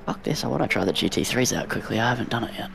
Fuck this, I want to try the GT3s out quickly. I haven't done it yet.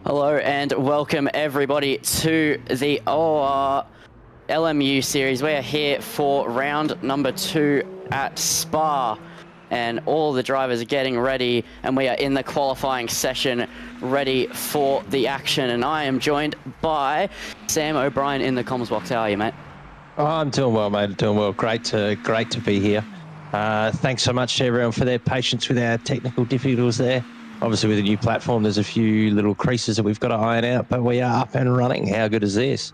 Hello and welcome everybody to the LMU series. We are here for round number 2 at Spa, and all the drivers are getting ready, and we are in the qualifying session ready for the action. And I am joined by Sam O'Brien in the comms box. How are you, mate? Oh, I'm doing well, mate. I'm doing well. Great to be here. Thanks so much to everyone for their patience with our technical difficulties there. Obviously, with a new platform, there's a few little creases that we've got to iron out, but we are up and running. How good is this?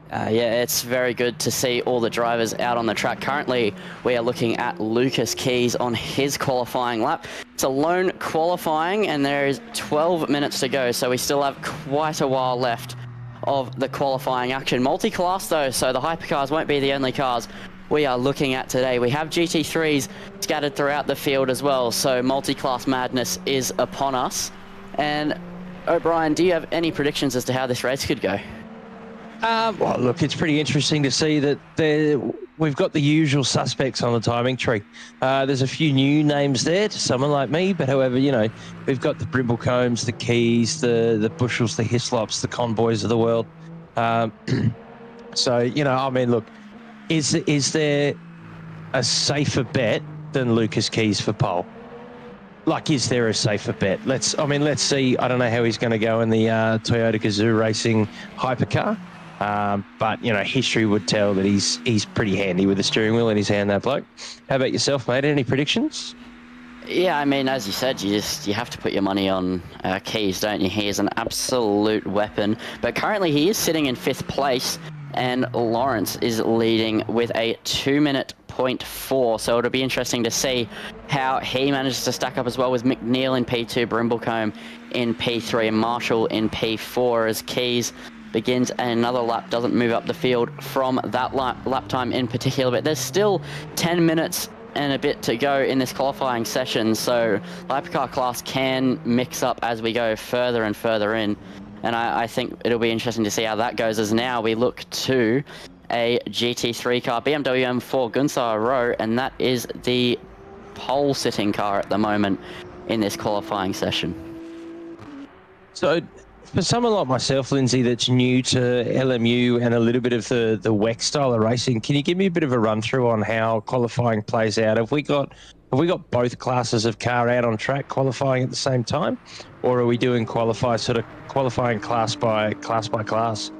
Yeah, it's very good to see all the drivers out on the track. Currently, we are looking at Lucas Keys on his qualifying lap. It's a lone qualifying, and there is 12 minutes to go, so we still have quite a while left of the qualifying action. Multi-class, though, so the Hypercars won't be the only cars we are looking at today. We have GT3s scattered throughout the field as well, so multi-class madness is upon us. And O'Brien, do you have any predictions as to how this race could go? Well, look, it's pretty interesting to see that we've got the usual suspects on the timing tree. There's a few new names there to someone like me, but however, you know, we've got the Brimblecombs, the Keys, the Bushels, the Hislops, the Conboys of the world. So, you know, I mean, look, is there a safer bet than Lucas Keys for pole? Like, is there a safer bet? Let's see. I don't know how he's going to go in the Toyota Gazoo Racing Hypercar, but you know, history would tell that he's pretty handy with the steering wheel in his hand, that bloke. How about yourself, mate? Any predictions? Yeah, I mean, as you said, you have to put your money on Keys, don't you? He is an absolute weapon, but currently he is sitting in 5th place, and Lawrence is leading with a 2-minute 0.4, so it'll be interesting to see how he manages to stack up as well, with McNeil in P2, Brimblecombe in P3, and Marshall in P4, as Keys begins another lap, doesn't move up the field from that lap time in particular, but there's still 10 minutes and a bit to go in this qualifying session, so the Hypercar class can mix up as we go further and further in. And I think it'll be interesting to see how that goes, as now we look to a GT3 car, BMW M4 Gunsar Rowe, and that is the pole sitting car at the moment in this qualifying session. So for someone like myself, Lindsay, that's new to LMU and a little bit of the WEC style of racing, can you give me a bit of a run through on how qualifying plays out? Have we got both classes of car out on track qualifying at the same time, or are we doing qualifying class by class?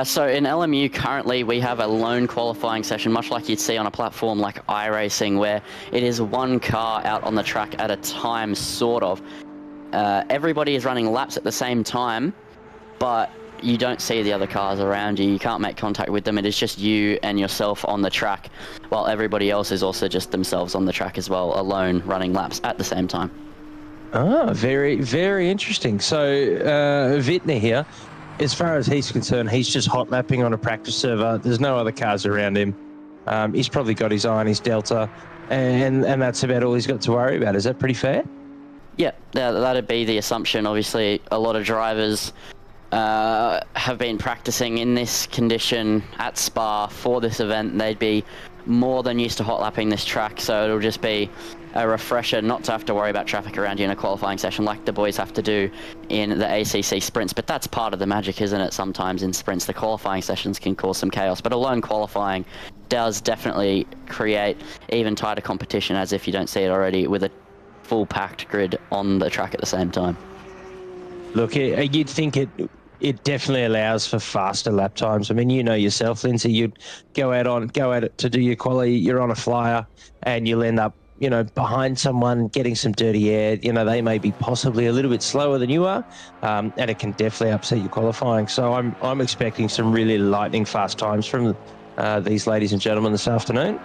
So in LMU currently we have a lone qualifying session, much like you'd see on a platform like iRacing, where it is one car out on the track at a time, sort of. Everybody is running laps at the same time, but you don't see the other cars around you. You can't make contact with them. It is just you and yourself on the track, while everybody else is also just themselves on the track as well, alone, running laps at the same time. Very, very interesting. So, Wittner here, as far as he's concerned, he's just hot lapping on a practice server. There's no other cars around him. He's probably got his eye on his Delta, and that's about all he's got to worry about. Is that pretty fair? Yeah, that'd be the assumption. Obviously, a lot of drivers have been practicing in this condition at Spa for this event. They'd be more than used to hot lapping this track, so it'll just be a refresher not to have to worry about traffic around you in a qualifying session like the boys have to do in the ACC sprints. But that's part of the magic, isn't it? Sometimes in sprints, the qualifying sessions can cause some chaos, but alone qualifying does definitely create even tighter competition, as if you don't see it already, with a full packed grid on the track at the same time. Look, you'd think it definitely allows for faster lap times. I mean, you know yourself, Lindsay, you'd go at it to do your quali, you're on a flyer, and you'll end up, behind someone, getting some dirty air. They may be possibly a little bit slower than you are, and it can definitely upset your qualifying. So I'm expecting some really lightning fast times from these ladies and gentlemen this afternoon.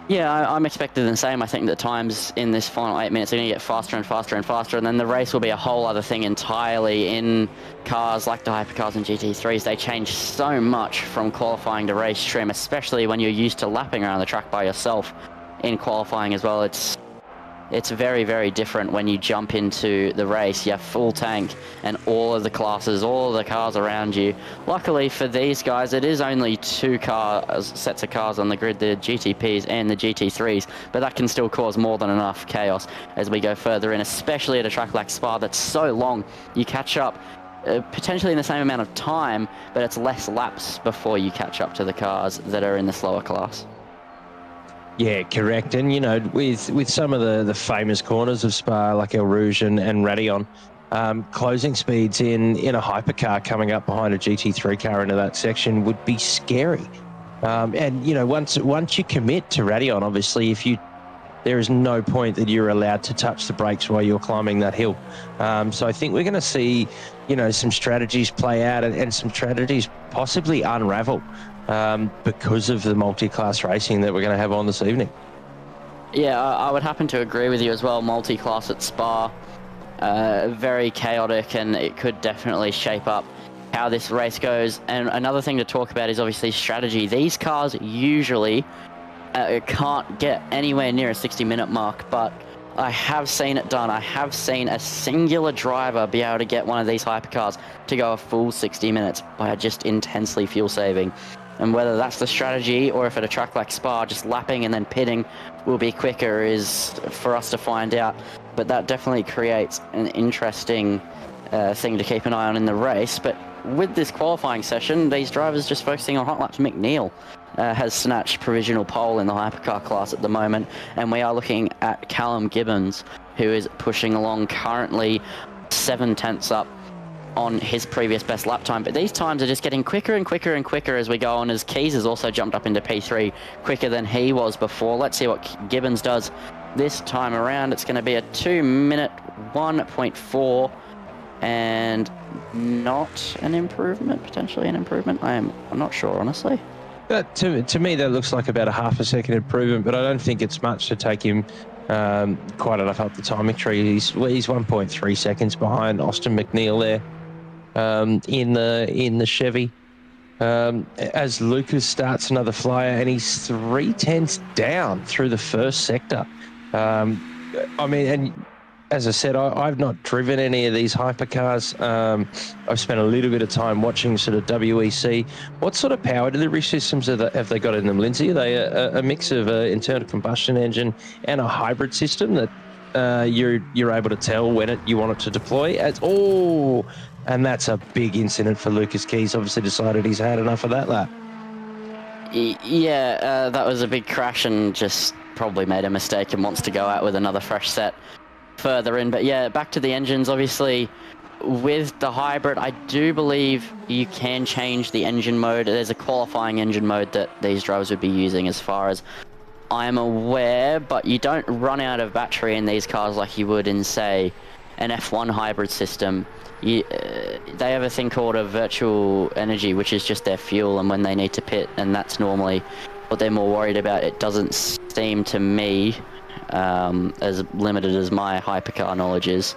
Yeah, I'm expecting the same. I think the times in this final 8 minutes are going to get faster and faster and faster, and then the race will be a whole other thing entirely. In cars like the Hypercars and GT3s, they change so much from qualifying to race trim, especially when you're used to lapping around the track by yourself in qualifying as well. It's very, very different when you jump into the race. You have full tank and all of the classes, all of the cars around you. Luckily for these guys, it is only two sets of cars on the grid, the GTPs and the GT3s, but that can still cause more than enough chaos as we go further in, especially at a track like Spa that's so long. You catch up potentially in the same amount of time, but it's less laps before you catch up to the cars that are in the slower class. Yeah, correct. And, with some of the famous corners of Spa, like El Rouge and Radion, closing speeds in a hypercar coming up behind a GT3 car into that section would be scary. And, once you commit to Radion, obviously, there is no point that you're allowed to touch the brakes while you're climbing that hill. So I think we're going to see, some strategies play out and some strategies possibly unravel. Because of the multi-class racing that we're going to have on this evening. Yeah, I would happen to agree with you as well. Multi-class at Spa, very chaotic, and it could definitely shape up how this race goes. And another thing to talk about is obviously strategy. These cars usually can't get anywhere near a 60-minute mark, but I have seen it done. I have seen a singular driver be able to get one of these hypercars to go a full 60 minutes by just intensely fuel saving. And whether that's the strategy or if at a track like Spa, just lapping and then pitting will be quicker is for us to find out. But that definitely creates an interesting thing to keep an eye on in the race. But with this qualifying session, these drivers just focusing on hot laps. McNeil has snatched provisional pole in the hypercar class at the moment. And we are looking at Callum Gibbons, who is pushing along currently 7/10 up on his previous best lap time, but these times are just getting quicker and quicker and quicker as we go on, as Keys has also jumped up into P3 quicker than he was before. Let's see what Gibbons does this time around. It's going to be a 2-minute 1.4 and not an improvement, potentially an improvement. I'm not sure, honestly. To me, that looks like about a half a second improvement, but I don't think it's much to take him quite enough up the timing tree. He's 1.3 seconds behind Austin McNeil there. In the Chevy, as Lucas starts another flyer, and he's 3/10 down through the first sector. And as I said, I've not driven any of these hypercars. I've spent a little bit of time watching sort of WEC. What sort of power delivery systems have they got in them, Lindsay? Are they a mix of an internal combustion engine and a hybrid system that you're able to tell when you want it to deploy? And that's a big incident for Lucas Keys. Obviously decided he's had enough of that lap. Yeah, that was a big crash and just probably made a mistake and wants to go out with another fresh set further in. But yeah, back to the engines. Obviously, with the hybrid, I do believe you can change the engine mode. There's a qualifying engine mode that these drivers would be using as far as I'm aware, but you don't run out of battery in these cars like you would in, say, an F1 hybrid system. They have a thing called a virtual energy, which is just their fuel, and when they need to pit, and that's normally what they're more worried about. It doesn't seem to me, as limited as my hypercar knowledge is,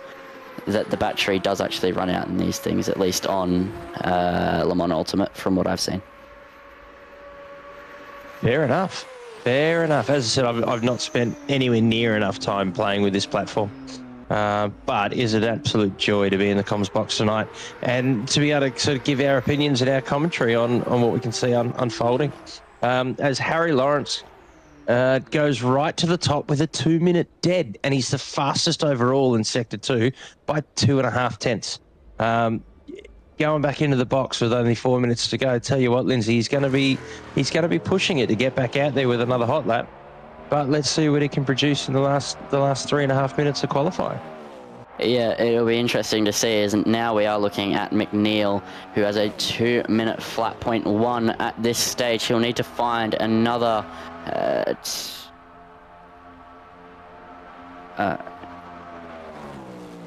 that the battery does actually run out in these things, at least on Le Mans Ultimate, from what I've seen. Fair enough. Fair enough. As I said, I've not spent anywhere near enough time playing with this platform. But is it an absolute joy to be in the comms box tonight and to be able to sort of give our opinions and our commentary on what we can see unfolding. As Harry Lawrence goes right to the top with a 2-minute dead, and he's the fastest overall in Sector 2 by 2.5 tenths. Going back into the box with only 4 minutes to go. Tell you what, Lindsay, he's going to be pushing it to get back out there with another hot lap. But let's see what he can produce in the last 3.5 minutes of qualifying. Yeah, it'll be interesting to see, isn't now we are looking at McNeil, who has a 2-minute flat .1 at this stage. He'll need to find another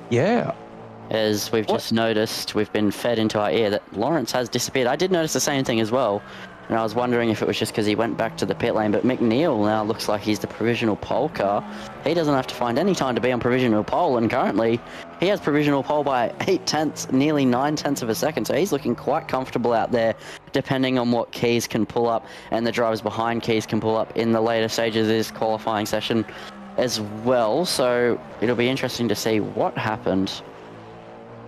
yeah. As we've just noticed, we've been fed into our ear that Lawrence has disappeared. I did notice the same thing as well, and I was wondering if it was just because he went back to the pit lane, but McNeil now looks like he's the provisional pole car. He doesn't have to find any time to be on provisional pole, and currently he has provisional pole by 8 tenths, nearly 9 tenths of a second, so he's looking quite comfortable out there, depending on what Keys can pull up, and the drivers behind Keys can pull up in the later stages of this qualifying session as well. So it'll be interesting to see what happened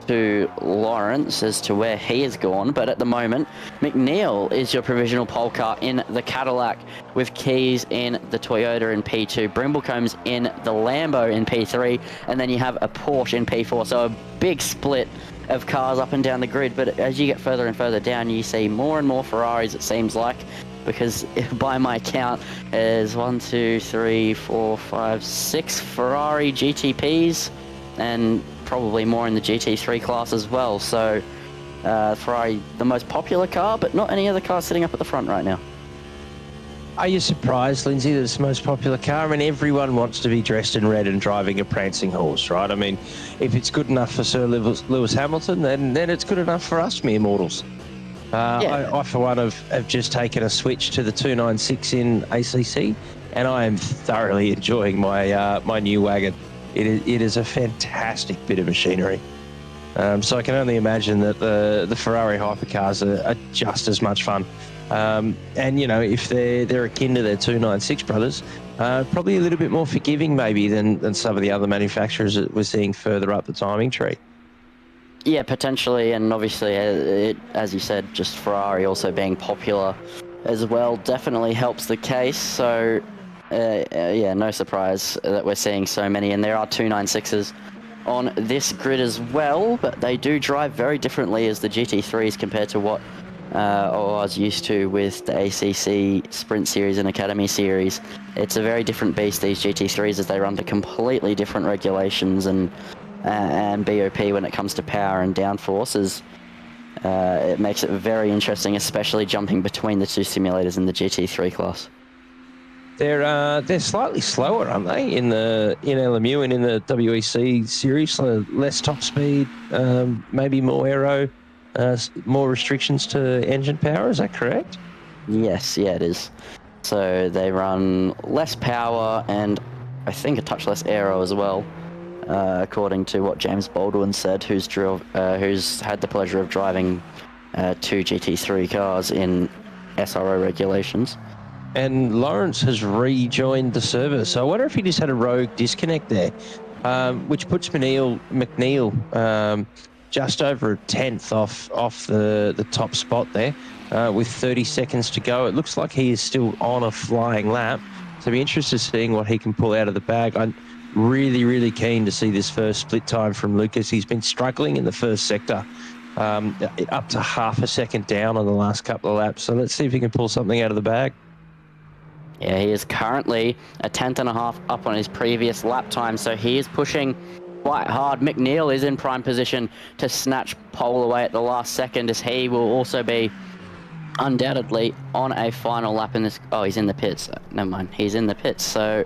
to Lawrence as to where he has gone, but at the moment McNeil is your provisional pole car in the Cadillac, with Keys in the Toyota in P2, Brimblecomb's in the Lambo in P3, and then you have a Porsche in P4. So a big split of cars up and down the grid, but as you get further and further down, you see more and more Ferraris, it seems like, because by my count there's 1, 2, 3, 4, 5, 6 Ferrari GTPs, and probably more in the GT3 class as well. So Ferrari, the most popular car, but not any other car sitting up at the front right now. Are you surprised, Lindsay, that it's the most popular car? I mean, everyone wants to be dressed in red and driving a prancing horse, right? I mean, if it's good enough for Sir Lewis Hamilton, then it's good enough for us mere mortals. I, for one, have just taken a switch to the 296 in ACC, and I am thoroughly enjoying my new wagon. It is a fantastic bit of machinery. So I can only imagine that the Ferrari hypercars are just as much fun. And, you know, if they're akin to their 296 brothers, probably a little bit more forgiving maybe than some of the other manufacturers that we're seeing further up the timing tree. Yeah, potentially, and obviously, as you said, just Ferrari also being popular as well definitely helps the case. So yeah, no surprise that we're seeing so many, and there are 296s on this grid as well, but they do drive very differently as the GT3s compared to what I was used to with the ACC Sprint Series and Academy Series. It's a very different beast, these GT3s, as they run to completely different regulations and BOP when it comes to power and downforces. It makes it very interesting, especially jumping between the two simulators in the GT3 class. They're slightly slower, aren't they, in LMU and in the WEC series? So less top speed, maybe more aero, more restrictions to engine power. Is that correct? Yes, yeah, it is. So they run less power and I think a touch less aero as well, according to what James Baldwin said, who's had the pleasure of driving 2 GT3 cars in SRO regulations. And Lawrence has rejoined the server, so I wonder if he just had a rogue disconnect there, which puts McNeil just over a tenth off the top spot there, with 30 seconds to go. It looks like he is still on a flying lap, so I'll be interested in seeing what he can pull out of the bag. I'm really, really keen to see this first split time from Lucas. He's been struggling in the first sector, up to half a second down on the last couple of laps, so let's see if he can pull something out of the bag. Yeah, he is currently a tenth and a half up on his previous lap time, so he is pushing quite hard. McNeil is in prime position to snatch pole away at the last second, as he will also be undoubtedly on a final lap in this. Oh, he's in the pits. Never mind, he's in the pits. So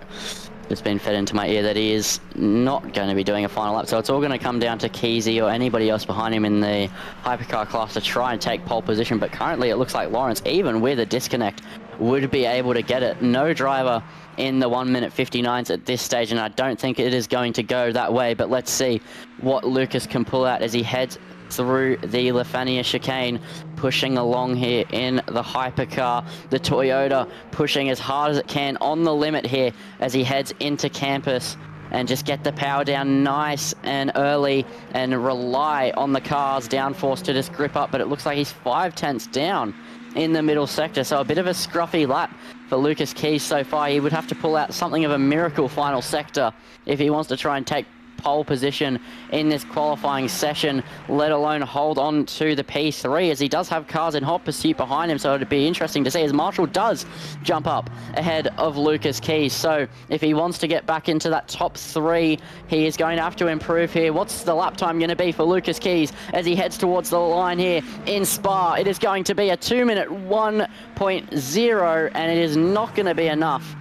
it's been fed into my ear that he is not going to be doing a final lap. So it's all going to come down to Keezy or anybody else behind him in the hypercar class to try and take pole position. But currently it looks like Lawrence, even with a disconnect, would be able to get it. No driver in the 1:59s at this stage, and I don't think it is going to go that way. But let's see what Lucas can pull out as he heads through the Lefania chicane, pushing along here in the hypercar. The Toyota pushing as hard as it can on the limit here as he heads into campus, and just get the power down nice and early and rely on the car's downforce to just grip up. But it looks like he's 5/10 down in the middle sector, so a bit of a scruffy lap for Lucas Keys so far. He would have to pull out something of a miracle final sector if he wants to try and take pole position in this qualifying session, let alone hold on to the P3, as he does have cars in hot pursuit behind him. So it'd be interesting to see as Marshall does jump up ahead of Lucas Keys. So if he wants to get back into that top 3, he is going to have to improve here. What's the lap time going to be for Lucas Keys as he heads towards the line here in Spa? It is going to be a 2-minute 1.0, and it is not going to be enough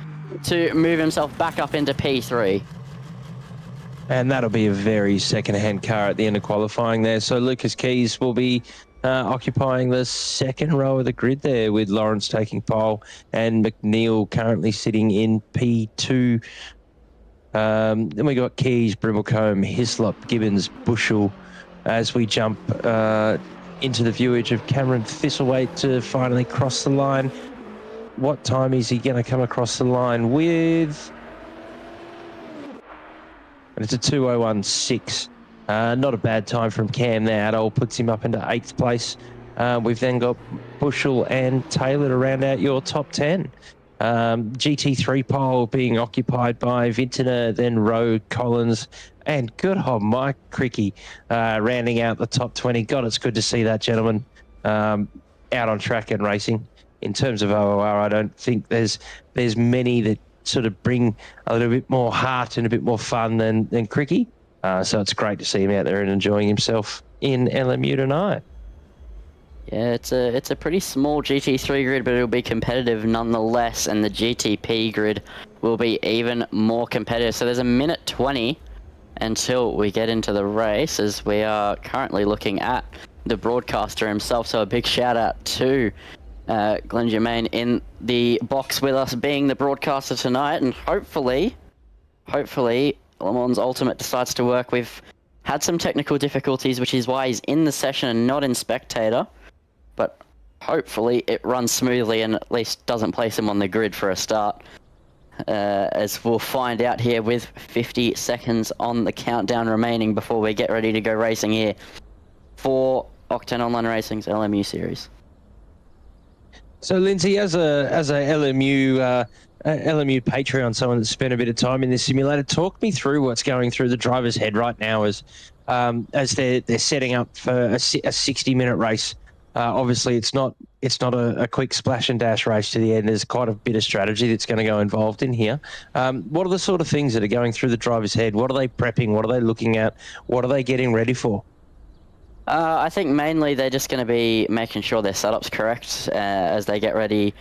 to move himself back up into P3. And that'll be a very second-hand car at the end of qualifying there. So Lucas Keys will be occupying the second row of the grid there, with Lawrence taking pole and McNeil currently sitting in P2. Then we got Keys, Brimblecombe, Hislop, Gibbons, Bushell as we jump into the viewage of Cameron Thistlewaite to finally cross the line. What time is he going to come across the line with? It's a 2:01.6. Not a bad time from Cam there. Adol puts him up into 8th place. We've then got Bushell and Taylor to round out your top 10. GT3 pole being occupied by Vintner, then Rowe, Collins, and good old Mike Cricky rounding out the top 20. God, it's good to see that gentleman out on track and racing. In terms of OOR, I don't think there's many that sort of bring a little bit more heart and a bit more fun than Cricky. So it's great to see him out there and enjoying himself in LMU tonight. Yeah, it's a pretty small GT3 grid, but it'll be competitive nonetheless, and the GTP grid will be even more competitive. So there's a 1:20 until we get into the race, as we are currently looking at the broadcaster himself. So a big shout out to Glenn Germain in the box with us, being the broadcaster tonight, and hopefully Le Mans Ultimate decides to work. We've had some technical difficulties, which is why he's in the session and not in spectator, but hopefully it runs smoothly and at least doesn't place him on the grid for a start, as we'll find out here with 50 seconds on the countdown remaining before we get ready to go racing here for Octane Online Racing's LMU series. So, Lindsay, as a LMU Patreon, someone that's spent a bit of time in this simulator, talk me through what's going through the driver's head right now as they're setting up for a 60-minute race. Obviously, it's not a quick splash and dash race to the end. There's quite a bit of strategy that's going to go involved in here. What are the sort of things that are going through the driver's head? What are they prepping? What are they looking at? What are they getting ready for? I think mainly they're just going to be making sure their setup's correct as they get ready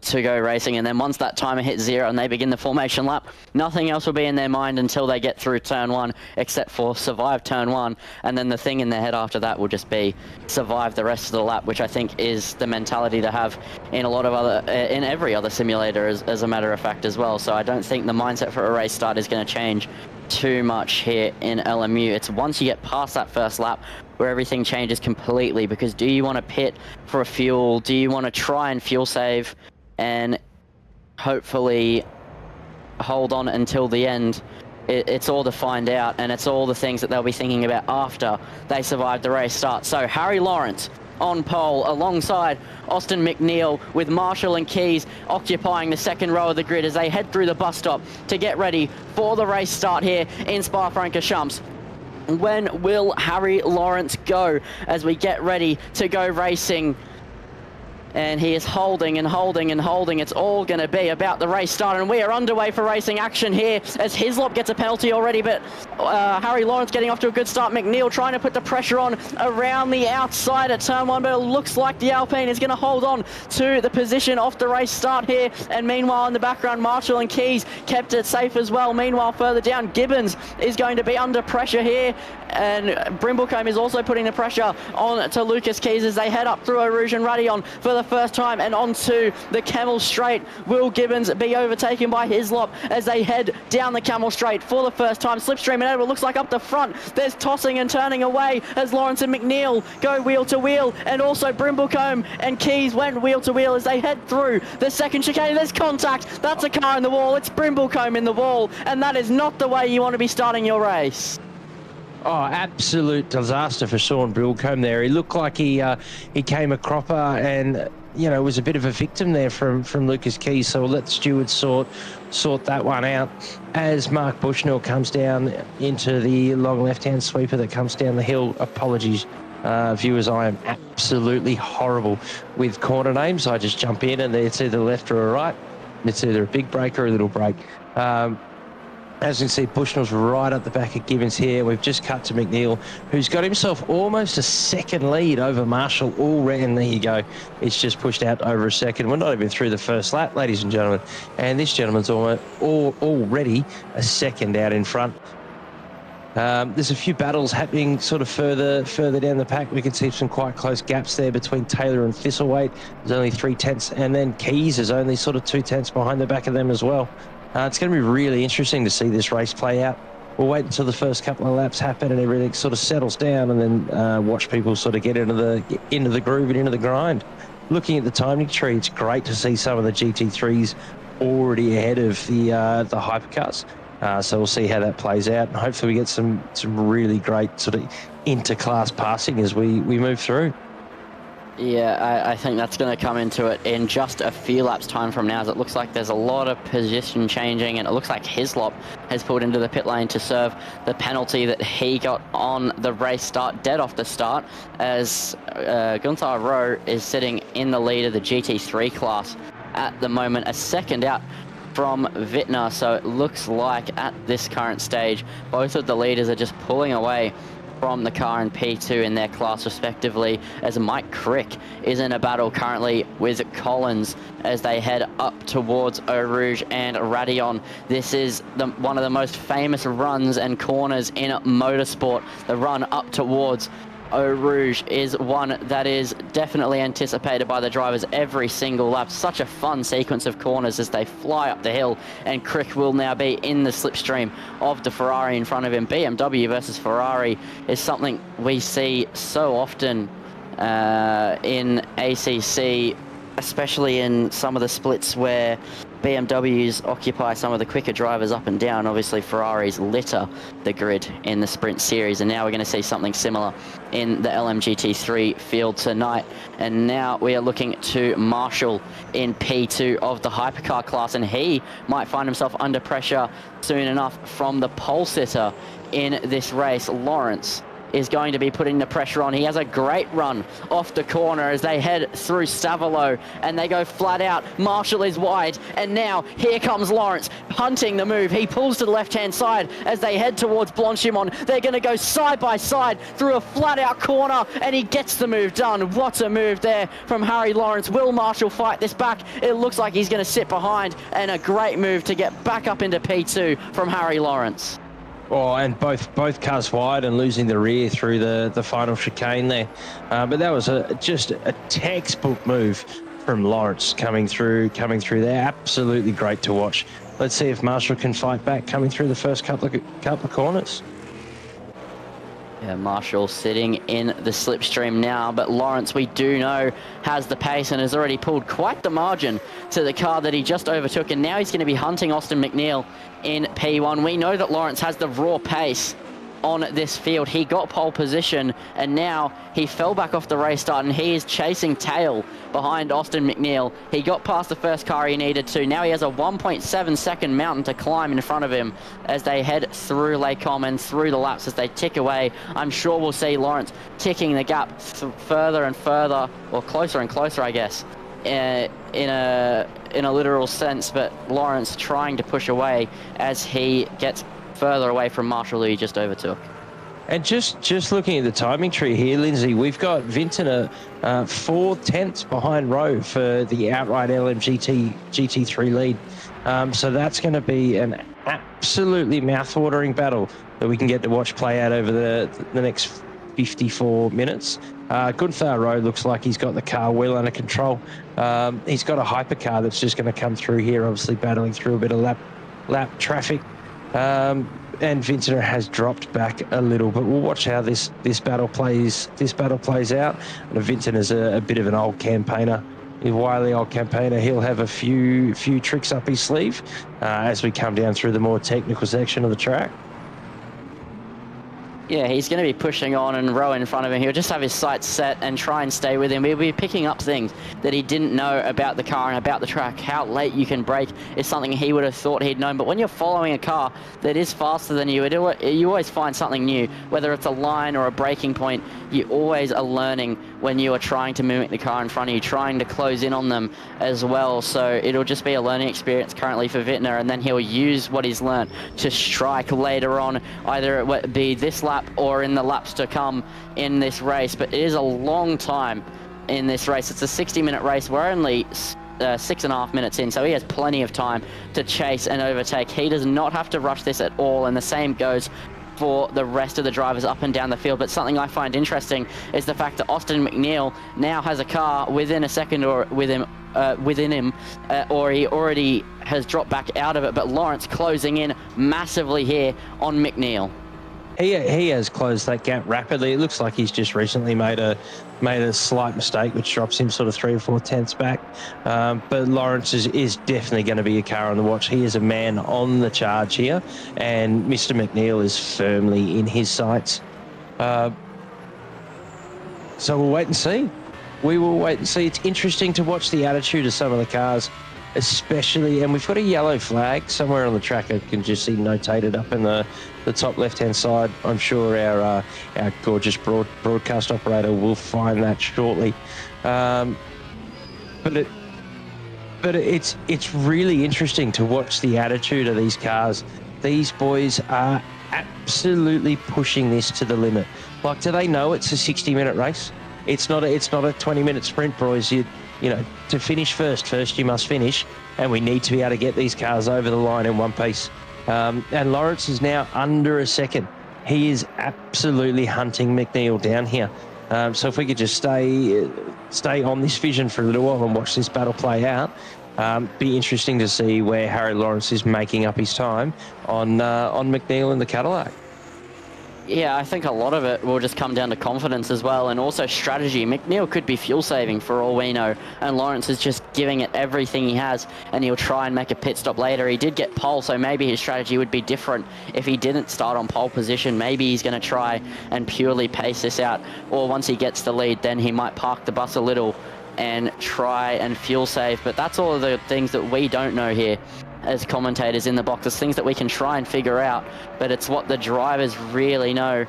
to go racing, and then once that timer hits 0 and they begin the formation lap, nothing else will be in their mind until they get through turn 1, except for survive turn 1, and then the thing in their head after that will just be survive the rest of the lap, which I think is the mentality to have in a lot of in every other simulator as a matter of fact as well. So I don't think the mindset for a race start is going to change too much here in LMU. It's once you get past that first lap where everything changes completely, because do you want to pit for a fuel? Do you want to try and fuel save and hopefully hold on until the end? It's all to find out, and it's all the things that they'll be thinking about after they survive the race start. So Harry Lawrence on pole alongside Austin McNeil, with Marshall and Keys occupying the second row of the grid as they head through the bus stop to get ready for the race start here in Spa-Francorchamps. When will Harry Lawrence go as we get ready to go racing? And he is holding and holding and holding. It's all going to be about the race start, and we are underway for racing action here as Hislop gets a penalty already, but Harry Lawrence getting off to a good start. McNeil trying to put the pressure on around the outside at turn 1, but it looks like the Alpine is going to hold on to the position off the race start here. And meanwhile, in the background, Marshall and Keys kept it safe as well. Meanwhile, further down, Gibbons is going to be under pressure here. And Brimblecombe is also putting the pressure on to Lucas Keys as they head up through Eau Rouge and Radillon for the first time and onto the Camel Straight. Will Gibbons be overtaken by Hislop as they head down the Camel Straight for the first time? Slipstream and Edward looks like up the front. There's tossing and turning away as Lawrence and McNeil go wheel to wheel, and also Brimblecombe and Keys went wheel to wheel as they head through the second chicane. There's contact. That's a car in the wall. It's Brimblecombe in the wall, and that is not the way you want to be starting your race. Oh, absolute disaster for Sean Brimblecombe there. He looked like he came a cropper and, you know, was a bit of a victim there from Lucas Keys. So we'll let the stewards sort that one out as Mark Bushnell comes down into the long left-hand sweeper that comes down the hill. Apologies, viewers, I am absolutely horrible with corner names. I just jump in and it's either left or a right. It's either a big break or a little break. As you can see, Bushnell's right at the back of Gibbons here. We've just cut to McNeil, who's got himself almost a second lead over Marshall already. And there you go. It's just pushed out over a second. We're not even through the first lap, ladies and gentlemen. And this gentleman's already a second out in front. There's a few battles happening sort of further down the pack. We can see some quite close gaps there between Taylor and Thistlewaite. There's only 3 tenths. And then Keys is only sort of 2 tenths behind the back of them as well. It's going to be really interesting to see this race play out. We'll wait until the first couple of laps happen and everything sort of settles down, and then watch people sort of get into the groove and into the grind. Looking at the timing tree, it's great to see some of the GT3s already ahead of the Hypercars. So we'll see how that plays out, and hopefully we get some really great sort of inter-class passing as we move through. Yeah, I think that's going to come into it in just a few laps time from now, as it looks like there's a lot of position changing, and it looks like Hislop has pulled into the pit lane to serve the penalty that he got on the race start, dead off the start, as Gunther Rowe is sitting in the lead of the GT3 class at the moment, a second out from Wittner. So it looks like at this current stage, both of the leaders are just pulling away from the car in P2 in their class respectively, as Mike Crick is in a battle currently with Collins as they head up towards Eau Rouge and Radillon. This is one of the most famous runs and corners in motorsport. The run up towards Eau Rouge is one that is definitely anticipated by the drivers every single lap. Such a fun sequence of corners as they fly up the hill, and Crick will now be in the slipstream of the Ferrari in front of him. BMW versus Ferrari is something we see so often in ACC, especially in some of the splits where BMWs occupy some of the quicker drivers up and down. Obviously, Ferraris litter the grid in the sprint series, and now we're going to see something similar in the LMGT3 field tonight. And now we are looking to Marshall in P2 of the hypercar class, and he might find himself under pressure soon enough from the pole sitter in this race. Lawrence is going to be putting the pressure on. He has a great run off the corner as they head through Stavelot, and they go flat out. Marshall is wide, and now here comes Lawrence hunting the move. He pulls to the left-hand side as they head towards Blanchimont. They're going to go side by side through a flat-out corner, and he gets the move done. What a move there from Harry Lawrence. Will Marshall fight this back? It looks like he's going to sit behind, and a great move to get back up into P2 from Harry Lawrence. Oh, and both cars wide and losing the rear through the final chicane there. But that was just a textbook move from Lawrence coming through there. Absolutely great to watch. Let's see if Marshall can fight back coming through the first couple of corners. Yeah, Marshall sitting in the slipstream now, but Lawrence, we do know, has the pace and has already pulled quite the margin to the car that he just overtook, and now he's going to be hunting Austin McNeil in P1. We know that Lawrence has the raw pace on this field. He got pole position, and now he fell back off the race start, and he is chasing tail behind Austin McNeil. He got past the first car he needed to. Now he has a 1.7 second mountain to climb in front of him as they head through Les Combes and through the laps as they tick away. I'm sure we'll see Lawrence ticking the gap further and further, or closer and closer, I guess, in a literal sense, but Lawrence trying to push away as he gets further away from Marshall, who he just overtook. And just looking at the timing tree here, Lindsay, we've got Vintner 4 tenths behind Rowe for the outright LMU GT3 lead. So that's going to be an absolutely mouth-watering battle that we can get to watch play out over the next 54 minutes. Gunther Rowe looks like he's got the car well under control. He's got a hypercar that's just going to come through here, obviously battling through a bit of lap traffic. And Vintner has dropped back a little, but we'll watch how this battle plays out. And Vintner's a bit of an old campaigner, a wily old campaigner. He'll have a few tricks up his sleeve as we come down through the more technical section of the track. Yeah, he's going to be pushing on, and Rowe in front of him. He'll just have his sights set and try and stay with him. He'll be picking up things that he didn't know about the car and about the track. How late you can brake is something he would have thought he'd known. But when you're following a car that is faster than you, you always find something new. Whether it's a line or a braking point, you always are learning when you are trying to mimic the car in front of you, trying to close in on them as well. So it'll just be a learning experience currently for Vintner, and then he'll use what he's learned to strike later on, either it would be this lap or in the laps to come in this race. But it is a long time in this race. It's a 60-minute race. We're only 6.5 minutes in, so he has plenty of time to chase and overtake. He does not have to rush this at all, and the same goes for the rest of the drivers up and down the field. But something I find interesting is the fact that Austin McNeil now has a car within a second or within him, or he already has dropped back out of it. But Lawrence closing in massively here on McNeil. He has closed that gap rapidly. It looks like he's just recently made a slight mistake, which drops him sort of 3 or 4 tenths back. But Lawrence is definitely going to be a car on the watch. He is a man on the charge here, and Mr. McNeil is firmly in his sights. So we'll wait and see. We will wait and see. It's interesting to watch the attitude of some of the cars, especially, and we've got a yellow flag somewhere on the track. I can just see notated up in the top left-hand side. I'm sure our gorgeous broadcast operator will find that shortly. But it's really interesting to watch the attitude of these cars. These boys are absolutely pushing this to the limit. Like, do they know it's a 60-minute race? It's not a 20-minute sprint, boys. You know, to finish first you must finish, and we need to be able to get these cars over the line in one piece. And Lawrence is now under a second. He is absolutely hunting McNeil down here. So if we could just stay on this vision for a little while and watch this battle play out, be interesting to see where Harry Lawrence is making up his time on McNeil in the Cadillac. Yeah, I think a lot of it will just come down to confidence as well, and also strategy. McNeil could be fuel saving for all we know, and Lawrence is just giving it everything he has, and he'll try and make a pit stop later. He did get pole, so maybe his strategy would be different if he didn't start on pole position. Maybe he's going to try and purely pace this out, or once he gets the lead, then he might park the bus a little and try and fuel save. But that's all of the things that we don't know here as commentators in the box. It's things that we can try and figure out, but it's what the drivers really know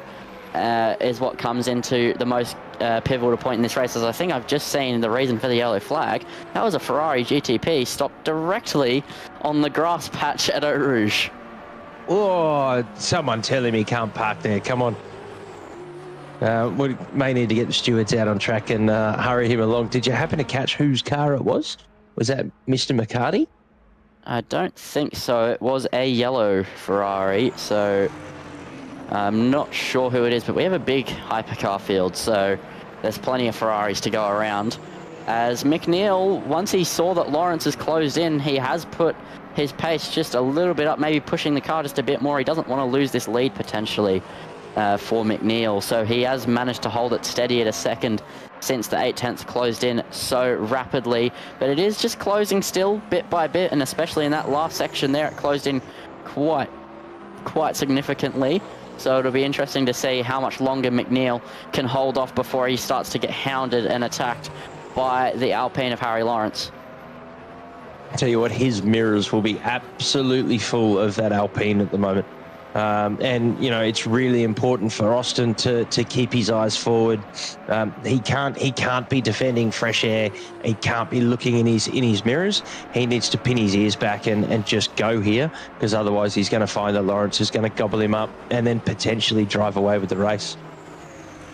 is what comes into the most pivotal point in this race. As I think I've just seen the reason for the yellow flag, that was a Ferrari GTP stopped directly on the grass patch at Eau Rouge. Oh, someone tell him he can't park there. Come on. We may need to get the stewards out on track and hurry him along. Did you happen to catch whose car it was? Was that Mr. McCarty? I don't think so. It was a yellow Ferrari, so I'm not sure who it is, but we have a big hypercar field, so there's plenty of Ferraris to go around. As McNeil, once he saw that Lawrence is closed in, he has put his pace just a little bit up, maybe pushing the car just a bit more. He doesn't want to lose this lead potentially for McNeil, so he has managed to hold it steady at a second since the 8 tenths closed in so rapidly. But it is just closing still bit by bit, and especially in that last section there, it closed in quite significantly. So it'll be interesting to see how much longer McNeil can hold off before he starts to get hounded and attacked by the Alpine of Harry Lawrence. I tell you what, his mirrors will be absolutely full of that Alpine at the moment. And, it's really important for Austin to keep his eyes forward. He can't be defending fresh air. He can't be looking in his mirrors. He needs to pin his ears back and just go here, because otherwise he's going to find that Lawrence is going to gobble him up and then potentially drive away with the race.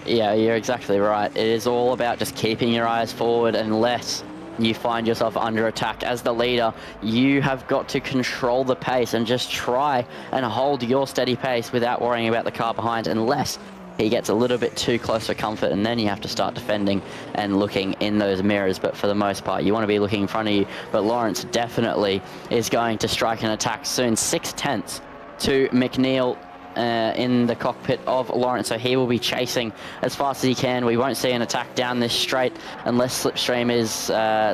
Yeah, you're exactly right. It is all about just keeping your eyes forward unless you find yourself under attack. As the leader, you have got to control the pace and just try and hold your steady pace without worrying about the car behind, unless he gets a little bit too close for comfort, and then you have to start defending and looking in those mirrors. But for the most part, you want to be looking in front of you. But Lawrence definitely is going to strike an attack soon. 6/10 to McNeil in the cockpit of Lawrence, so he will be chasing as fast as he can. We won't see an attack down this straight unless Slipstream is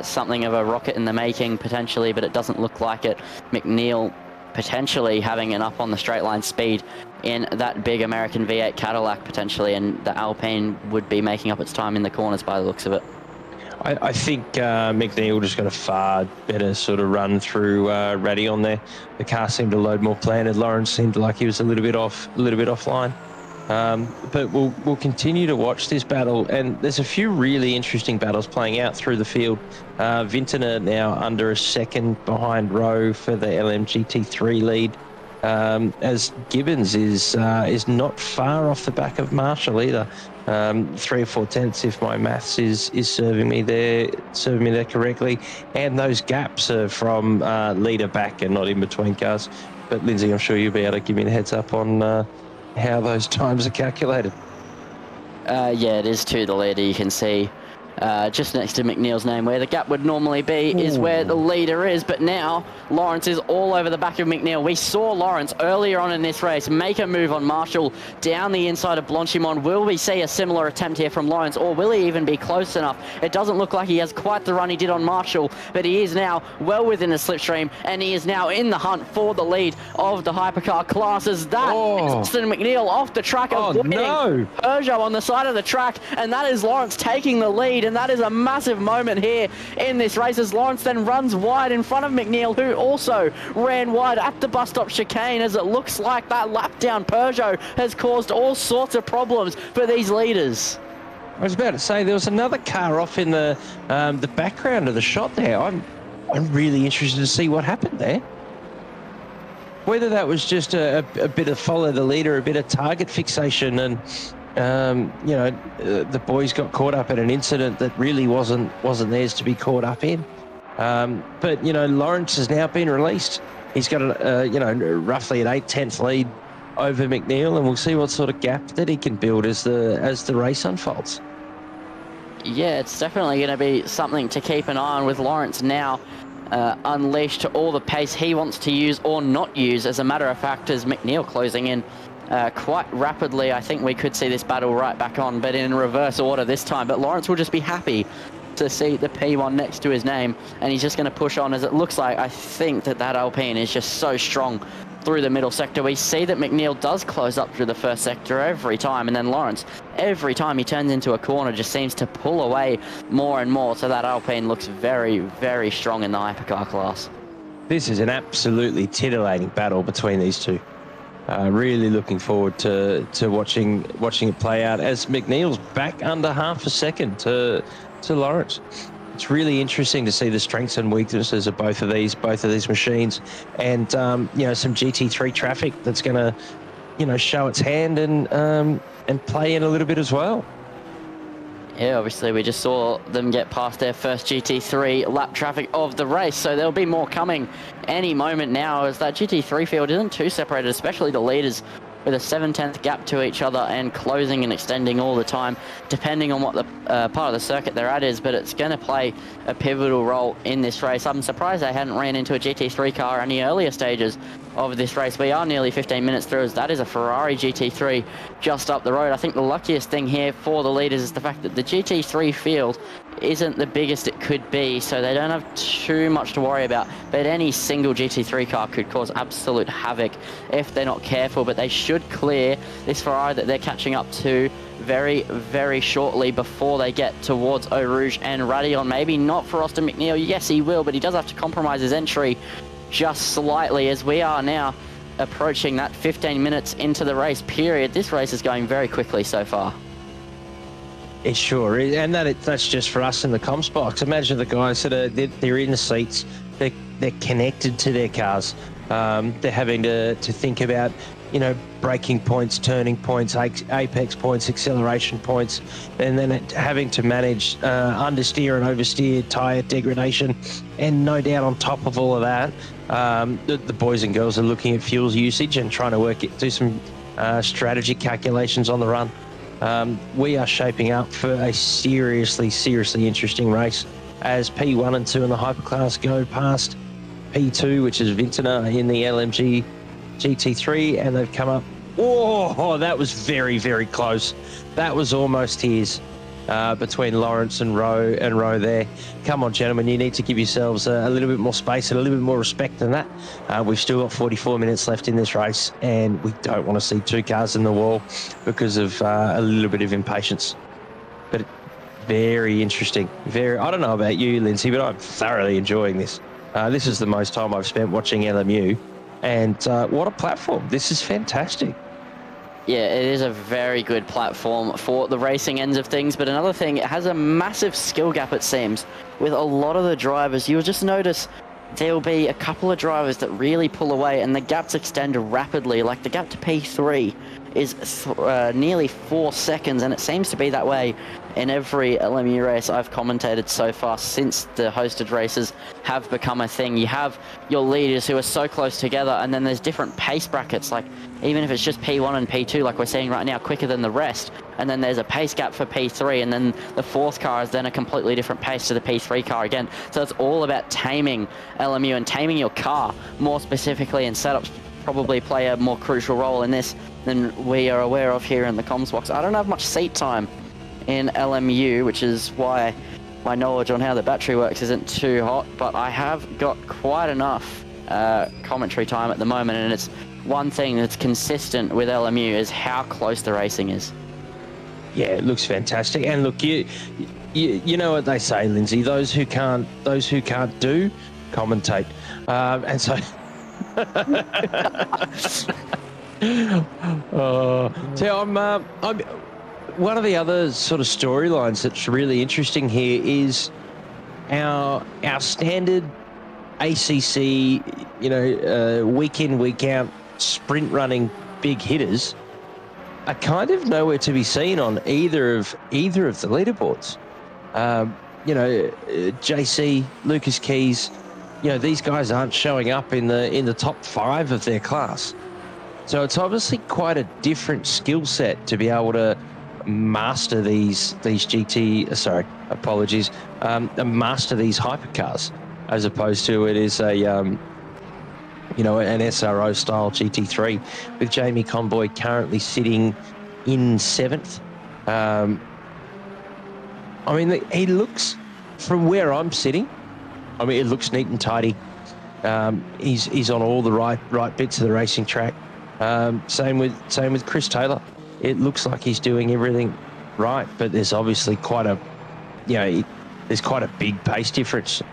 something of a rocket in the making potentially, but it doesn't look like it. McNeil potentially having an up on the straight line speed in that big American V8 Cadillac potentially, and the Alpine would be making up its time in the corners by the looks of it. I think McNeil just got a far better sort of run through Radion there. The car seemed to load more planted. Lawrence seemed like he was a little bit offline. But we'll continue to watch this battle, and there's a few really interesting battles playing out through the field. Vintner now under a second behind Rowe for the LMGT3 lead, as Gibbons is not far off the back of Marshall either. 3 or 4 tenths if my maths is serving me there correctly, and those gaps are from leader back and not in between cars. But Lindsay, I'm sure you'll be able to give me the heads up on how those times are calculated. Yeah, it is to the leader. You can see just next to McNeil's name, where the gap would normally be, is where the leader is. But now Lawrence is all over the back of McNeil. We saw Lawrence earlier on in this race make a move on Marshall down the inside of Blanchimont. Will we see a similar attempt here from Lawrence, or will he even be close enough? It doesn't look like he has quite the run he did on Marshall, but he is now well within the slipstream, and he is now in the hunt for the lead of the hypercar classes. That is Austin McNeil off the track, avoiding Peugeot on the side of the track, and that is Lawrence taking the lead. And that is a massive moment here in this race, as Lawrence then runs wide in front of McNeil, who also ran wide at the bus stop chicane, as it looks like that lap down Peugeot has caused all sorts of problems for these leaders. I was about to say there was another car off in the background of the shot there. I'm really interested to see what happened there. Whether that was just a bit of follow the leader, a bit of target fixation, and the boys got caught up in an incident that really wasn't theirs to be caught up in. But Lawrence has now been released. He's got roughly an 8/10 lead over McNeil, and we'll see what sort of gap that he can build as the race unfolds. Yeah, it's definitely going to be something to keep an eye on, with Lawrence now unleashed to all the pace he wants to use or not use. As a matter of fact, as McNeil closing in quite rapidly, I think we could see this battle right back on, but in reverse order this time. But Lawrence will just be happy to see the P1 next to his name, and he's just going to push on, as it looks like. I think that Alpine is just so strong through the middle sector. We see that McNeil does close up through the first sector every time, and then Lawrence, every time he turns into a corner, just seems to pull away more and more. So that Alpine looks very, very strong in the hypercar class. This is an absolutely titillating battle between these two. Really looking forward to watching it play out, as McNeil's back under half a second to Lawrence. It's really interesting to see the strengths and weaknesses of both of these machines, and some GT3 traffic that's going to show its hand and play in a little bit as well. Yeah, obviously we just saw them get past their first GT3 lap traffic of the race, so there'll be more coming any moment now, as that GT3 field isn't too separated, especially the leaders, with a 7/10 gap to each other and closing and extending all the time, depending on what the part of the circuit they're at is. But it's going to play a pivotal role in this race. I'm surprised they hadn't ran into a GT3 car any earlier stages of this race. We are nearly 15 minutes through, as that is a Ferrari GT3 just up the road. I think the luckiest thing here for the leaders is the fact that the GT3 field isn't the biggest it could be, so they don't have too much to worry about. But any single GT3 car could cause absolute havoc if they're not careful. But they should clear this Ferrari that they're catching up to very, very shortly before they get towards Eau Rouge and Radion. Maybe not for Austin McNeil. Yes, he will, but he does have to compromise his entry just slightly, as we are now approaching that 15 minutes into the race period. This race is going very quickly so far. It sure is, and that's just for us in the comms box. Imagine the guys that they're in the seats, they're connected to their cars. They're having to think about, you know, braking points, turning points, apex points, acceleration points, and then having to manage understeer and oversteer, tyre degradation, and no doubt on top of all of that, the boys and girls are looking at fuels usage and trying to do some strategy calculations on the run. We are shaping up for a seriously interesting race as P1 and 2 in the Hyperclass go past P2, which is Vintner in the LMG GT3, and they've come up. Oh, that was very close. That was almost his between Lawrence and Rowe there. Come on, gentlemen, you need to give yourselves a little bit more space and a little bit more respect than that. We've still got 44 minutes left in this race, and we don't want to see two cars in the wall because of a little bit of impatience. But very interesting. I don't know about you, Lindsay, but I'm thoroughly enjoying this. This is the most time I've spent watching LMU, and what a platform. This is fantastic. Yeah, it is a very good platform for the racing ends of things, but another thing, it has a massive skill gap, it seems, with a lot of the drivers. You'll just notice there'll be a couple of drivers that really pull away, and the gaps extend rapidly. Like the gap to P3 is nearly 4 seconds, and it seems to be that way in every LMU race I've commentated so far since the hosted races have become a thing. You have your leaders who are so close together, and then there's different pace brackets, like even if it's just P1 and P2 like we're seeing right now, quicker than the rest, and then there's a pace gap for P3, and then the fourth car is then a completely different pace to the P3 car again. So it's all about taming LMU and taming your car more specifically, and setups probably play a more crucial role in this than we are aware of here in the comms box. I don't have much seat time in LMU, which is why my knowledge on how the battery works isn't too hot, but I have got quite enough commentary time at the moment, and it's one thing that's consistent with LMU is how close the racing is. Yeah, it looks fantastic. And look, you know what they say, Lindsay, those who can't do, commentate. And so so I'm one of the other sort of storylines that's really interesting here is our standard ACC, you know, week in, week out sprint running big hitters are kind of nowhere to be seen on either of the leaderboards. You know, JC, Lucas Keys, you know, these guys aren't showing up in the top 5 of their class. So it's obviously quite a different skill set to be able to master these master these hypercars, as opposed to it is a you know, an SRO style GT3 with Jamie Conboy currently sitting in 7th. I mean, he looks, from where I'm sitting, I mean, it looks neat and tidy. He's on all the right bits of the racing track. Same with Chris Taylor. It looks like he's doing everything right, but there's obviously quite a big pace difference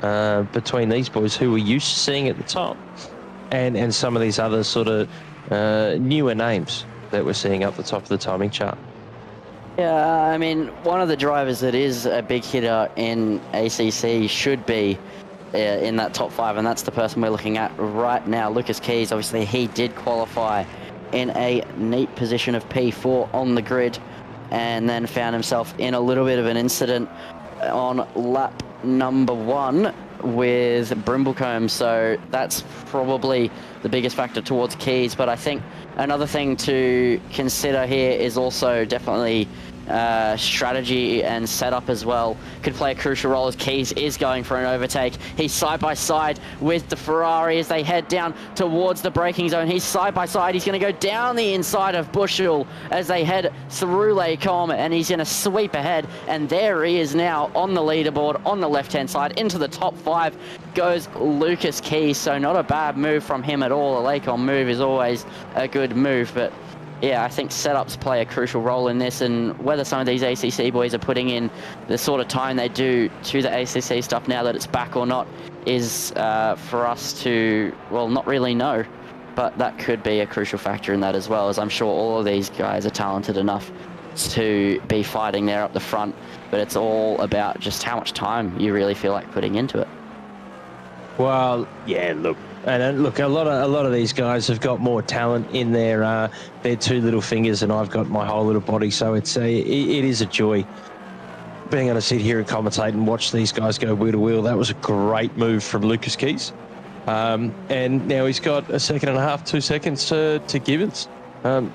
between these boys who we're used to seeing at the top and some of these other sort of newer names that we're seeing up the top of the timing chart. Yeah, I mean, one of the drivers that is a big hitter in ACC should be in that top 5, and that's the person we're looking at right now, Lucas Keys. Obviously, he did qualify in a neat position of P4 on the grid, and then found himself in a little bit of an incident on lap number 1 with Brimblecombe. So that's probably the biggest factor towards Keys. But I think another thing to consider here is also definitely strategy and setup as well could play a crucial role, as Keys is going for an overtake. He's side by side with the Ferrari as they head down towards the braking zone. He's side by side. He's going to go down the inside of Bushel as they head through Lacombe, and he's going to sweep ahead. And there he is now on the leaderboard on the left-hand side. Into the top 5 goes Lucas Keys. So not a bad move from him at all. A Lacombe move is always a good move, but yeah, I think setups play a crucial role in this, and whether some of these ACC boys are putting in the sort of time they do to the ACC stuff now that it's back or not is for us to, well, not really know. but that could be a crucial factor in that as well, as I'm sure all of these guys are talented enough to be fighting there up the front, but it's all about just how much time you really feel like putting into it. Well, yeah, look, and look, a lot of these guys have got more talent in their two little fingers than I've got my whole little body. So it is a joy being able to sit here and commentate and watch these guys go wheel to wheel. That was a great move from Lucas Keys, and now he's got a second and a half, 2 seconds to Gibbons.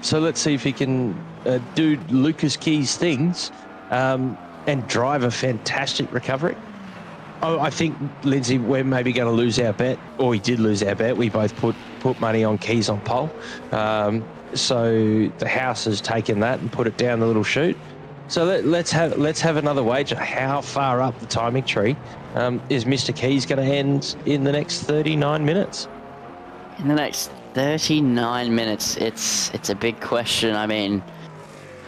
So let's see if he can do Lucas Keys things and drive a fantastic recovery. Oh, I think, Lindsay, we're maybe going to lose our bet, or we did lose our bet. We both put money on Keys on pole. So the house has taken that and put it down the little chute. So let's have another wager. How far up the timing tree is Mr. Keys going to end in the next 39 minutes? In the next 39 minutes, it's a big question. I mean,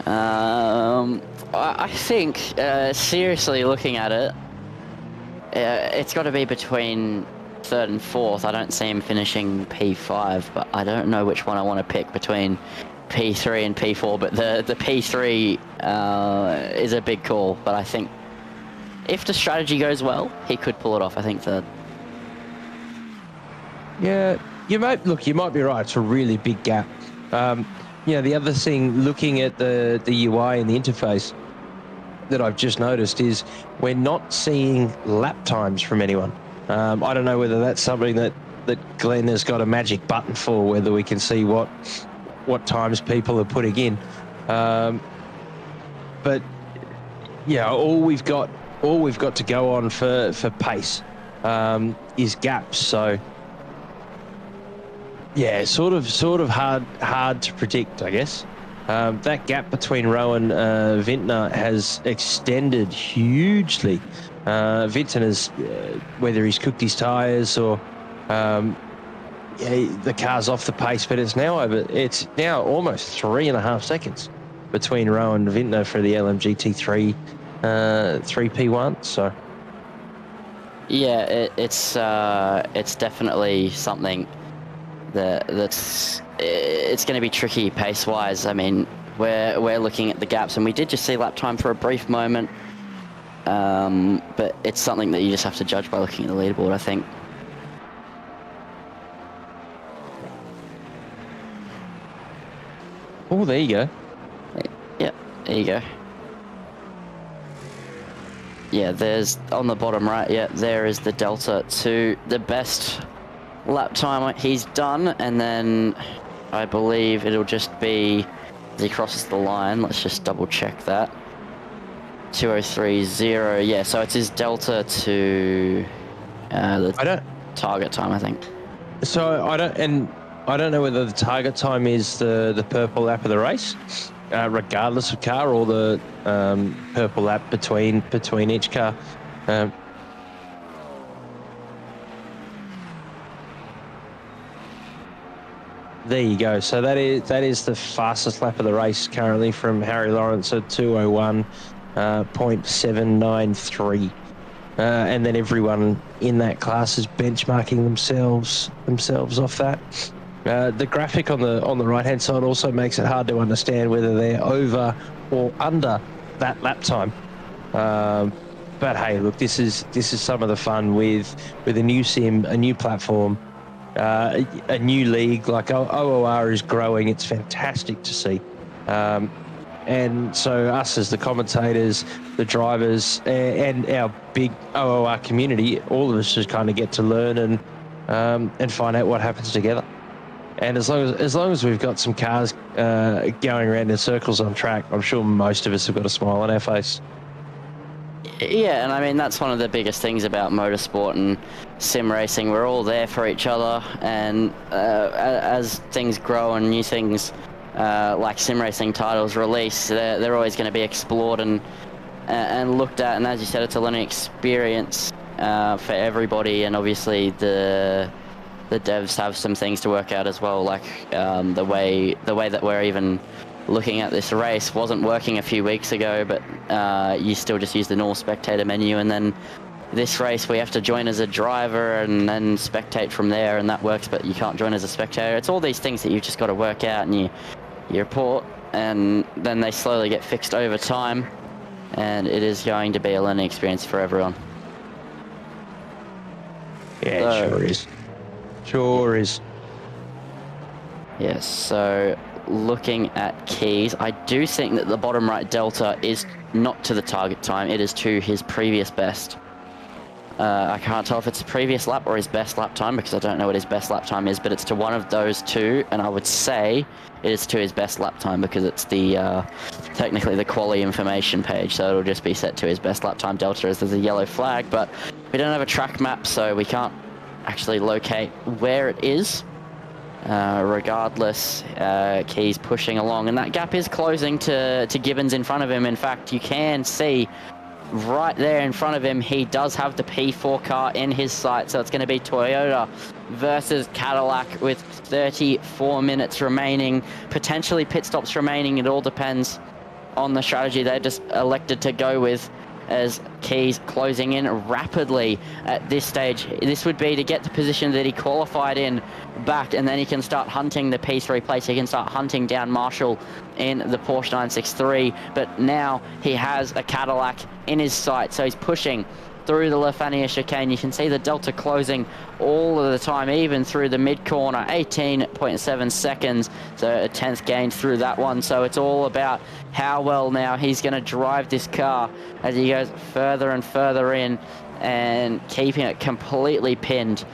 I think, seriously looking at it, it's got to be between third and fourth. I don't see him finishing P5, but I don't know which one I want to pick between P3 and P4. But the P3 is a big call. But I think if the strategy goes well, he could pull it off. I think third. Yeah, you might be right. It's a really big gap. The other thing, looking at the UI and the interface, that I've just noticed is we're not seeing lap times from anyone. I don't know whether that's something that Glenn has got a magic button for, whether we can see what times people are putting in. But yeah, all we've got to go on for pace is gaps. So yeah, sort of hard to predict, I guess. That gap between Rowan Vintner has extended hugely. Vintner's, whether he's cooked his tyres or the car's off the pace, but it's now almost 3.5 seconds between Rowan and Vintner for the LMU GT3 3P1. So yeah, it's definitely something that's it's going to be tricky pace-wise. I mean, we're looking at the gaps, and we did just see lap time for a brief moment, but it's something that you just have to judge by looking at the leaderboard, I think. Oh, there you go. Yeah, there you go. Yeah, there's on the bottom right. Yeah, there is the delta to the best lap time he's done, and then I believe it'll just be as he crosses the line. Let's just double check that. 2030. Yeah, so it's his delta to the target time, I think. So I don't know whether the target time is the purple lap of the race, regardless of car, or the purple lap between each car. There you go. So that is the fastest lap of the race currently from Harry Lawrence at 201.793. And then everyone in that class is benchmarking themselves off that. The graphic on the right hand side also makes it hard to understand whether they're over or under that lap time. But hey, look, this is some of the fun with a new sim, a new platform. A new league. Like OOR is growing. It's fantastic to see. And so us as the commentators, the drivers, and our big OOR community, all of us just kind of get to learn and find out what happens together. And as long as we've got some cars going around in circles on track, I'm sure most of us have got a smile on our face. Yeah, and I mean, that's one of the biggest things about motorsport and sim racing. We're all there for each other, and as things grow and new things like sim racing titles release, they're always going to be explored and looked at. And as you said, it's a learning experience for everybody, and obviously the devs have some things to work out as well, like the way that we're even looking at this race wasn't working a few weeks ago, but you still just use the normal spectator menu, and then this race we have to join as a driver and then spectate from there, and that works, but you can't join as a spectator. It's all these things that you've just got to work out, and you report, and then they slowly get fixed over time, and it is going to be a learning experience for everyone. Yeah, it sure is. Sure is. Yes, so looking at Keys, I do think that the bottom right delta is not to the target time, it is to his previous best. I can't tell if it's the previous lap or his best lap time, because I don't know what his best lap time is, but it's to one of those two, and I would say it is to his best lap time because it's the technically the quali information page, so it'll just be set to his best lap time delta as there's a yellow flag, but we don't have a track map, so we can't actually locate where it is. Regardless, Keys pushing along, and that gap is closing to Gibbons in front of him. In fact, you can see right there in front of him, he does have the P4 car in his sight, so it's going to be Toyota versus Cadillac with 34 minutes remaining, potentially pit stops remaining. It all depends on the strategy they just elected to go with, as Keys closing in rapidly at this stage. This would be to get the position that he qualified in back, and then he can start hunting the P3 place. He can start hunting down Marshall in the Porsche 963, but now he has a Cadillac in his sight, so he's pushing through the Lefania chicane. You can see the delta closing all of the time, even through the mid-corner, 18.7 seconds, so a 10th gain through that one. So it's all about how well now he's going to drive this car as he goes further and further in, and keeping it completely pinned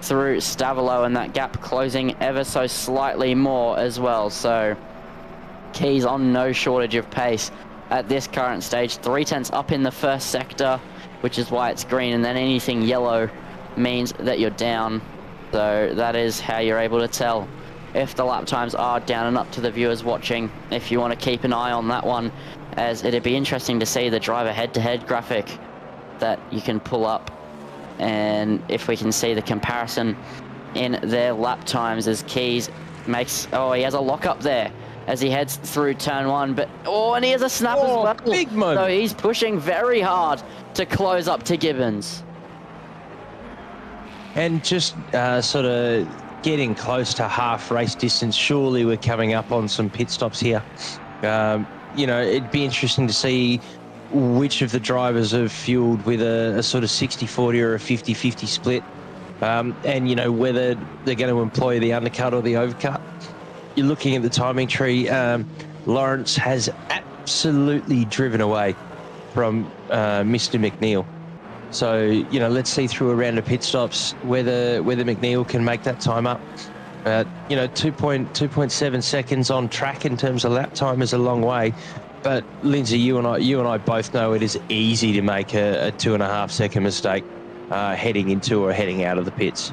through Stavilo, and that gap closing ever so slightly more as well. So Keys on no shortage of pace at this current stage. 0.3 up in the first sector, which is why it's green, and then anything yellow means that you're down. So that is how you're able to tell if the lap times are down, and up to the viewers watching if you want to keep an eye on that one, as it'd be interesting to see the driver head-to-head graphic that you can pull up, and if we can see the comparison in their lap times as Keys makes, oh, he has a lock up there as he heads through turn one, but and he has a snap as well. Big moment. So he's pushing very hard to close up to Gibbons. And just sort of getting close to half race distance. Surely we're coming up on some pit stops here. You know, it'd be interesting to see which of the drivers have fueled with a sort of 60-40 or a 50-50 split. And, you know, whether they're going to employ the undercut or the overcut. You're looking at the timing tree. Lawrence has absolutely driven away from Mr. McNeil. So, you know, let's see through a round of pit stops whether McNeil can make that time up. You know, 2.7 seconds on track in terms of lap time is a long way. But Lindsay, you and I both know it is easy to make a 2.5 second mistake heading into or heading out of the pits.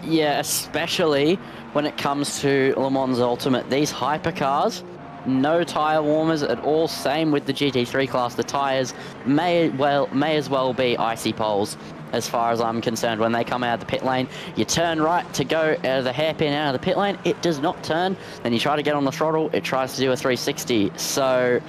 Yeah, especially when it comes to Le Mans Ultimate. These hypercars, no tyre warmers at all. Same with the GT3 class. The tyres may as well be icy poles as far as I'm concerned. When they come out of the pit lane, you turn right to go out of the hairpin out of the pit lane, it does not turn. Then you try to get on the throttle, it tries to do a 360. So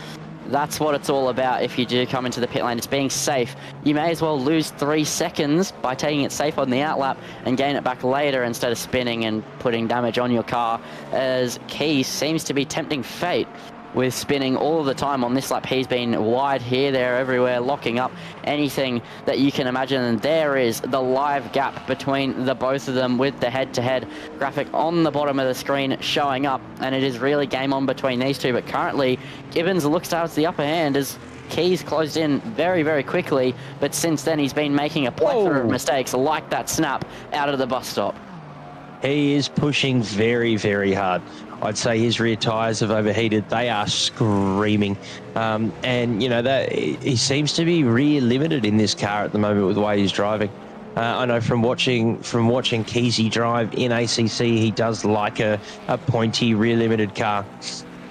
that's what it's all about. If you do come into the pit lane, it's being safe. You may as well lose 3 seconds by taking it safe on the outlap and gain it back later instead of spinning and putting damage on your car, as Keys seems to be tempting fate with spinning all the time on this lap. He's been wide here, there, everywhere, locking up anything that you can imagine, and there is the live gap between the both of them with the head-to-head graphic on the bottom of the screen showing up, and it is really game on between these two. But currently Gibbons looks to have the upper hand as Keys closed in very, very quickly, but since then he's been making a plethora of mistakes like that snap out of the bus stop. He is pushing very, very hard. I'd say his rear tyres have overheated. They are screaming. And, you know, that he seems to be rear limited in this car at the moment with the way he's driving. I know from watching Keezy drive in ACC, he does like a pointy rear limited car.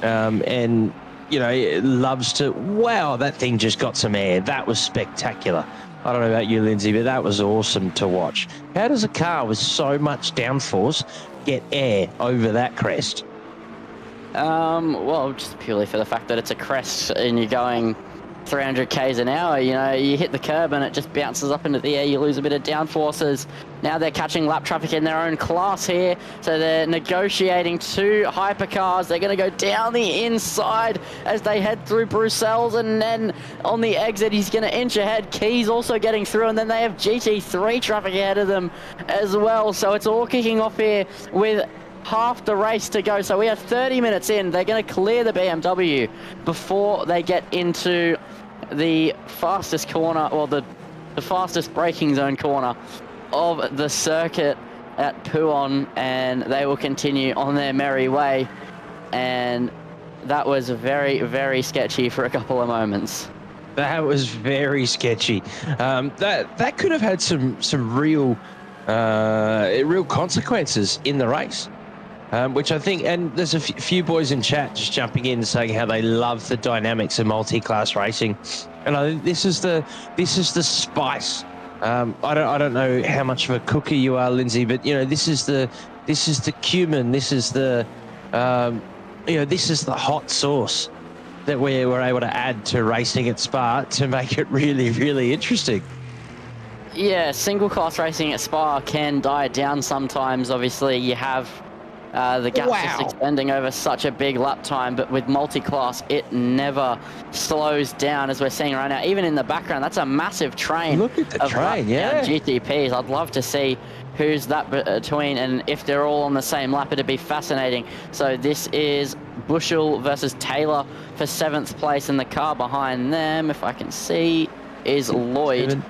And, you know, loves to, wow, that thing just got some air. That was spectacular. I don't know about you, Lindsay, but that was awesome to watch. How does a car with so much downforce get air over that crest? Well, just purely for the fact that it's a crest and you're going 300 k's an hour. You know, you hit the curb and it just bounces up into the air. You lose a bit of downforces. Now they're catching lap traffic in their own class here, so they're negotiating 2 hypercars. They're going to go down the inside as they head through Bruxelles, and then on the exit he's going to inch ahead. Keys also getting through, and then they have GT3 traffic ahead of them as well. So it's all kicking off here with half the race to go. So we are 30 minutes in. They're going to clear the BMW before they get into the fastest corner, or the fastest braking zone corner of the circuit at Pouon, and they will continue on their merry way. And that was very, very sketchy for a couple of moments. That was very sketchy. That could have had some real consequences in the race. Which I think, and there's a few boys in chat just jumping in saying how they love the dynamics of multi-class racing, and I think this is the spice. I don't know how much of a cooker you are, Lindsay, but you know, this is the cumin. This is the this is the hot sauce that we were able to add to racing at Spa to make it really, really interesting. Yeah, single class racing at Spa can die down sometimes. Obviously, you have the gap just extending over such a big lap time, but with multi-class, it never slows down, as we're seeing right now. Even in the background, that's a massive train. Look at the train, yeah. GTPs. I'd love to see who's that between, and if they're all on the same lap, it'd be fascinating. So this is Bushell versus Taylor for 7th place, and the car behind them, if I can see, is Lloyd.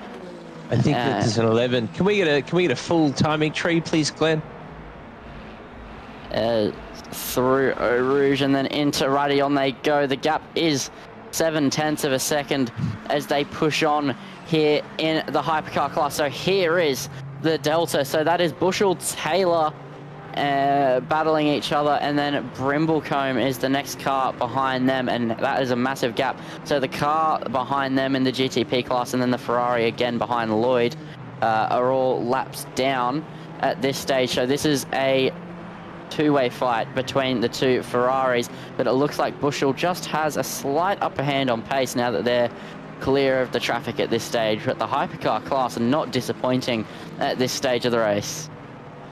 I think that's an 11. Can we get a full timing tree, please, Glenn? Through Eau Rouge and then into Radion they go. The gap is 0.7 of a second as they push on here in the hypercar class. So here is the delta. So that is Bushell, Taylor battling each other, and then Brimblecombe is the next car behind them, and that is a massive gap. So the car behind them in the GTP class and then the Ferrari again behind Lloyd are all laps down at this stage. So this is a two-way fight between the 2 Ferraris, but it looks like Bushell just has a slight upper hand on pace now that they're clear of the traffic at this stage. But the hypercar class are not disappointing at this stage of the race.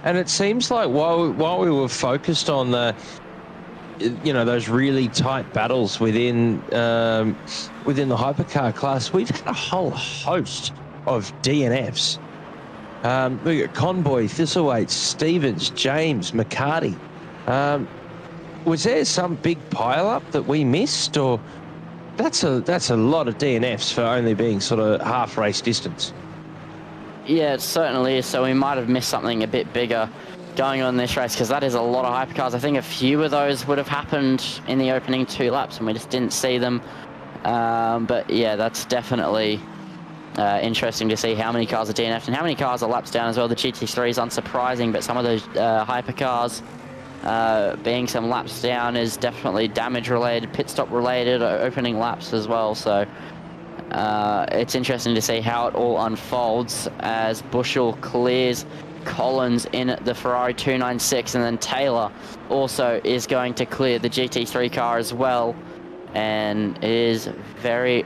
And it seems like while we were focused on the those really tight battles within the hypercar class, we've had a whole host of DNFs. We got Conboy, Thistlethwaite, Stevens, James, McCarty. Was there some big pile-up that we missed, or that's a lot of DNFs for only being sort of half race distance? Yeah, it certainly is. So we might have missed something a bit bigger going on this race, because that is a lot of hypercars. I think a few of those would have happened in the opening 2 laps, and we just didn't see them. But yeah, that's definitely interesting to see how many cars are DNF'd and how many cars are laps down as well. The GT3 is unsurprising, but some of those hypercars being some laps down is definitely damage related, pit stop related, opening laps as well. So it's interesting to see how it all unfolds as Bushell clears Collins in the Ferrari 296, and then Taylor also is going to clear the GT3 car as well, and it is very,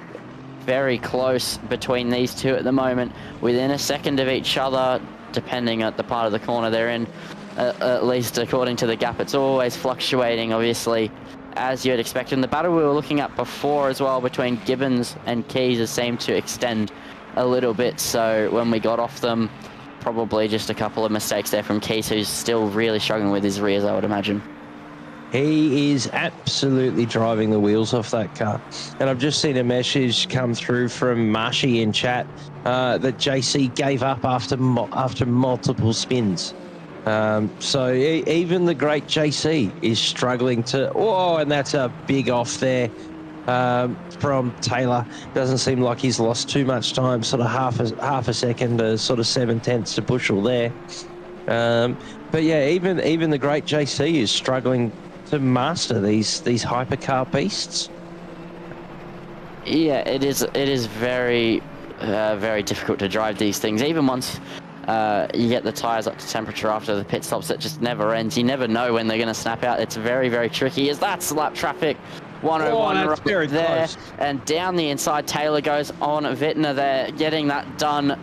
very close between these two at the moment, within a second of each other, depending on the part of the corner they're in, at least according to the gap. It's always fluctuating, obviously, as you'd expect. And the battle we were looking at before as well between Gibbons and Keys has seemed to extend a little bit, so when we got off them, probably just a couple of mistakes there from Keys, who's still really struggling with his rears, I would imagine. He is absolutely driving the wheels off that car. And I've just seen a message come through from Marshy in chat that JC gave up after multiple spins. So even the great JC is struggling to... Oh, and that's a big off there from Taylor. Doesn't seem like he's lost too much time, sort of half a second, sort of 0.7 to Bushell there. But yeah, even the great JC is struggling to master these hypercar beasts. Yeah, it is very very difficult to drive these things. Even once you get the tires up to temperature after the pit stops, it just never ends. You never know when they're going to snap out. It's very, very tricky, as that's lap traffic 101 that's very there. close. And down the inside, Taylor goes on Wittner there, getting that done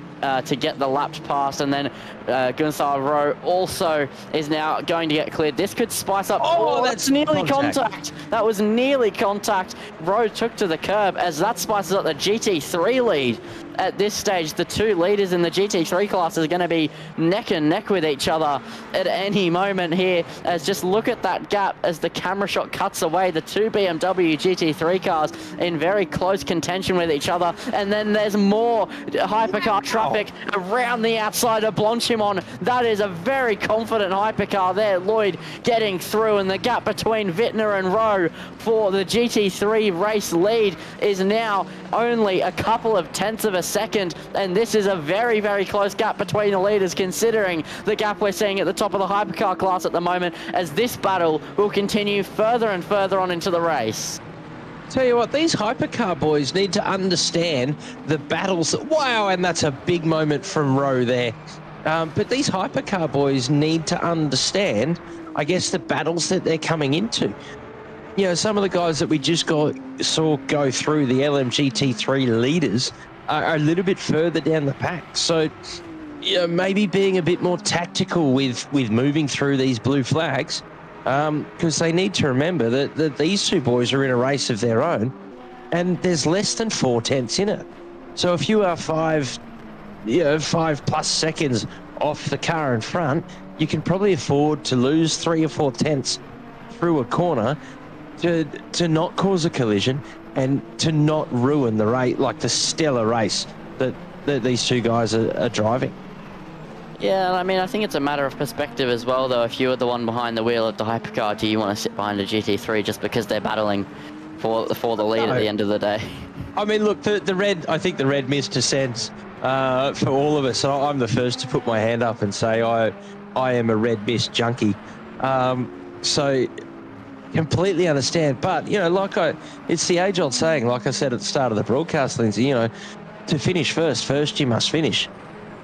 to get the lapped past. And then Gunstar Rowe also is now going to get cleared. This could spice up. Oh, that's nearly contact. That was nearly contact. Rowe took to the curb as that spices up the GT3 lead. At this stage, the two leaders in the GT3 class are going to be neck and neck with each other at any moment here. As just look at that gap as the camera shot cuts away. The two BMW GT3 cars in very close contention with each other. And then there's more hypercar traffic around the outside of Blanchimont. That is a very confident hypercar there. Lloyd getting through, and the gap between Wittner and Rowe for the GT3 race lead is now only a couple of tenths of a second, and this is a very, very close gap between the leaders, considering the gap we're seeing at the top of the hypercar class at the moment, as this battle will continue further and further on into the race. Tell you what, these hypercar boys need to understand the battles. Wow, and that's a big moment from Rowe there. But these hypercar boys need to understand, I guess, the battles that they're coming into. You know, some of the guys that we just saw go through, the LMGT3 leaders, are a little bit further down the pack. So, you know, maybe being a bit more tactical with moving through these blue flags, because they need to remember that these two boys are in a race of their own, and there's less than 4 tenths in it. So if you are 5 plus seconds off the car in front, you can probably afford to lose 3 or 4 tenths through a corner to not cause a collision and to not ruin the race, like the stellar race that these two guys are driving. Yeah, I mean, I think it's a matter of perspective as well, though. If you're the one behind the wheel of the hypercar, do you want to sit behind a GT3 just because they're battling for the lead at the end of the day? I mean, look, I think the red missed a sense for all of us. I'm the first to put my hand up and say I am a red mist junkie. So completely understand, but you know, it's the age-old saying, like I said at the start of the broadcast, Lindsay. You know, to finish first you must finish.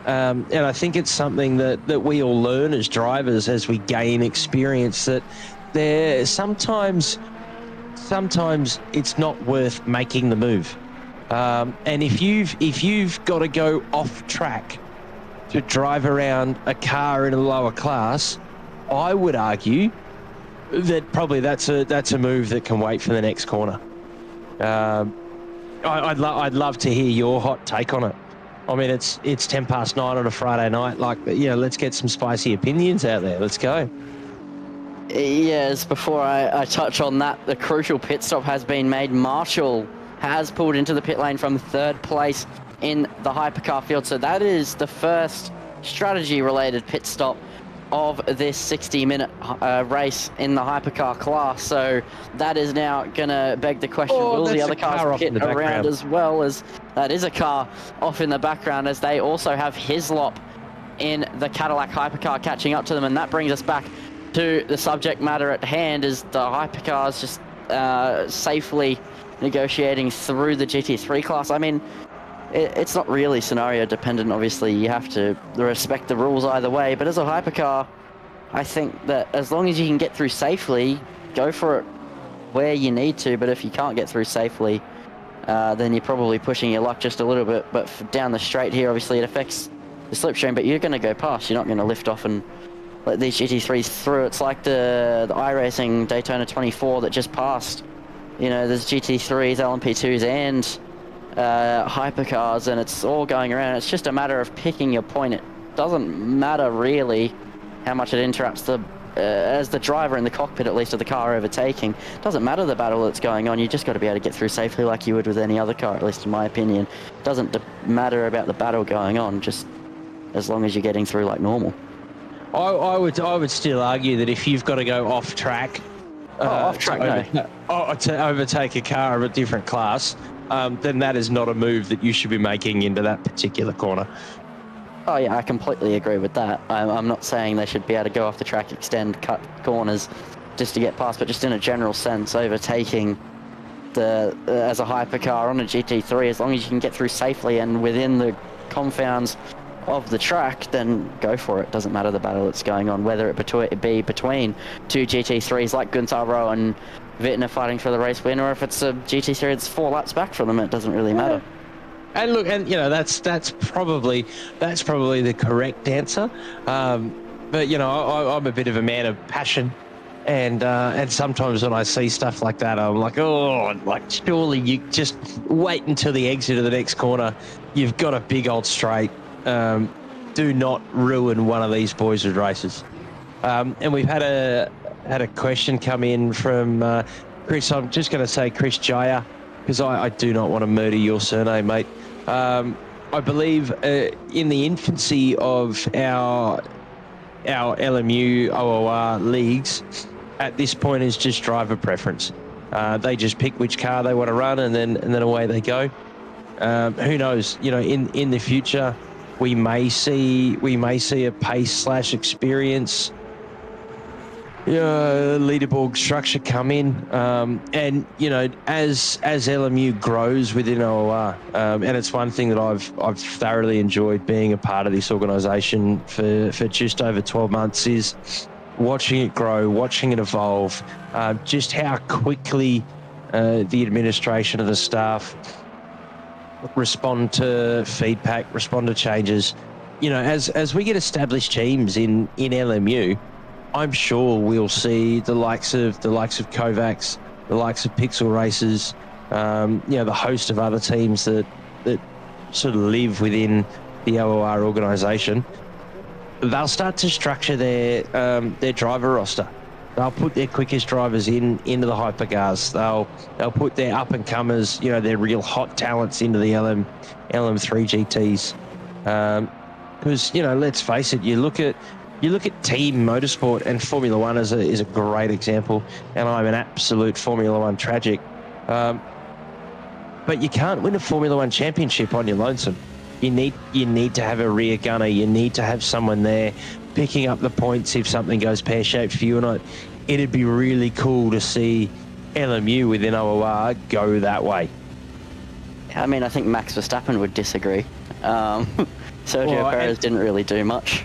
And I think it's something that we all learn as drivers as we gain experience, that there sometimes it's not worth making the move. And if you've got to go off track to drive around a car in a lower class, I would argue that probably that's a move that can wait for the next corner. I'd love to hear your hot take on it. I mean, it's 9:10 on a Friday night. Like, you know, let's get some spicy opinions out there. Let's go. Yes, before I touch on that, the crucial pit stop has been made. Marshall has pulled into the pit lane from 3rd place in the hypercar field. So that is the first strategy-related pit stop of this 60-minute race in the hypercar class. So that is now going to beg the question, will the other cars pit around as well? As that is a car off in the background, as they also have Hislop in the Cadillac hypercar catching up to them. And that brings us back to the subject matter at hand, is the hypercars just safely negotiating through the GT3 class. I mean, it's not really scenario dependent. Obviously, you have to respect the rules either way. But as a hypercar, I think that as long as you can get through safely, go for it where you need to. But if you can't get through safely, then you're probably pushing your luck just a little bit. But down the straight here, obviously, it affects the slipstream. But you're going to go past. You're not going to lift off and let these GT3s through. It's like the iRacing Daytona 24 that just passed. You know, there's GT3s, LMP2s, and hypercars, and it's all going around. It's just a matter of picking your point. It doesn't matter really how much it interrupts as the driver in the cockpit, at least, of the car overtaking. It doesn't matter the battle that's going on. You just got to be able to get through safely like you would with any other car, at least in my opinion. It doesn't matter about the battle going on, just as long as you're getting through like normal. I would still argue that if you've got to go off track, to overtake a car of a different class, then that is not a move that you should be making into that particular corner. Oh yeah, I completely agree with that. I'm not saying they should be able to go off the track, extend, cut corners just to get past, but just in a general sense, overtaking as a hypercar on a GT3, as long as you can get through safely and within the confounds of the track, then go for it. Doesn't matter the battle that's going on, whether it be between two GT3s like Gunther Rowe and Wittner fighting for the race win, or if it's a GT3 it's 4 laps back from them, it doesn't really matter. And look, and that's probably the correct answer. But I'm a bit of a man of passion, and sometimes when I see stuff like that, I'm like, surely you just wait until the exit of the next corner. You've got a big old straight. Do not ruin one of these boys' races. And we've had a question come in from Chris. I'm just going to say Chris Jaya, because I do not want to murder your surname, mate. I believe in the infancy of our LMU OOR leagues, at this point is just driver preference. They just pick which car they want to run, and then away they go. Who knows? In the future, we may see a pace / experience leaderboard structure come in, and as LMU grows within OOR, and it's one thing that I've thoroughly enjoyed being a part of this organisation for just over 12 months is watching it grow, watching it evolve, just how quickly the administration of the staff respond to feedback, respond to changes. As we get established teams in LMU, I'm sure we'll see the likes of Kovacs, the likes of Pixel Racers, the host of other teams that sort of live within the OOR organisation. They'll start to structure their driver roster. They'll put their quickest drivers into the hypercars. They'll put their up and comers, their real hot talents into the LM3 GTs. Because let's face it, you look at team motorsport, and Formula One is a great example. And I'm an absolute Formula One tragic. But you can't win a Formula One championship on your lonesome. You need to have a rear gunner. You need to have someone there picking up the points if something goes pear-shaped for you or not. It'd be really cool to see LMU within OOR go that way. I mean, I think Max Verstappen would disagree. Sergio Perez didn't really do much.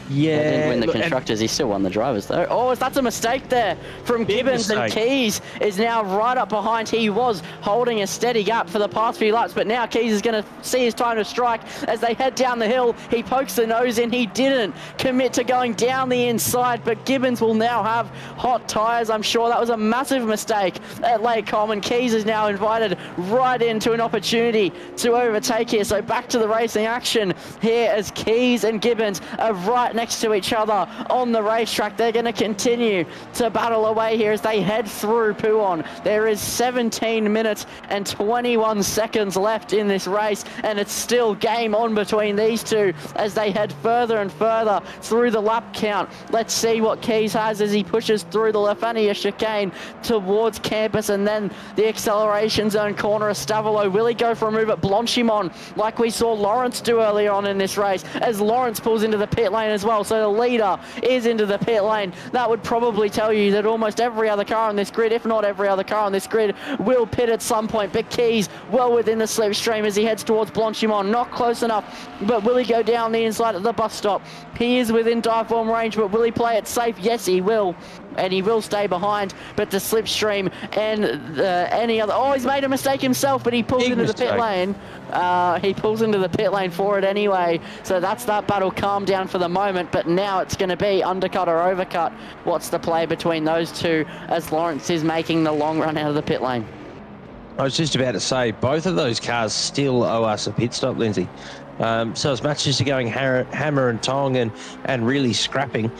Yeah, he didn't win the constructors. He still won the drivers, though. Oh, that's a mistake there from Gibbons, and Keys is now right up behind. He was holding a steady gap for the past few laps, but now Keys is going to see his time to strike as they head down the hill. He pokes the nose in. He didn't commit to going down the inside, but Gibbons will now have hot tyres. I'm sure that was a massive mistake at Laycombe, and Keys is now invited right into an opportunity to overtake here. So back to the racing action here as Keys and Gibbons are right next to each other on the racetrack. They're going to continue to battle away here as they head through Pouhon. There is 17 minutes and 21 seconds left in this race, and it's still game on between these two as they head further and further through the lap count. Let's see what Keys has as he pushes through the Lafania chicane towards campus, and then the acceleration zone corner of Stavolo. Will he go for a move at Blanchimont like we saw Lawrence do earlier on in this race, as Lawrence pulls into the pit lane as well? So the leader is into the pit lane. That would probably tell you that almost every other car on this grid, if not every other car on this grid, will pit at some point. But Keys well within the slipstream as he heads towards Blanchimont. Not close enough, but will he go down the inside at the bus stop? He is within dive bomb range, but will he play it safe? Yes, he will. And he will stay behind, but the slipstream and any other... Oh, he's made a mistake himself, but he pulls into the pit lane. He pulls into the pit lane for it anyway. So that's that battle calmed down for the moment, but now it's going to be undercut or overcut. What's the play between those two as Lawrence is making the long run out of the pit lane? I was just about to say, both of those cars still owe us a pit stop, Lindsay. So as much as they're going hammer and tong and really scrapping,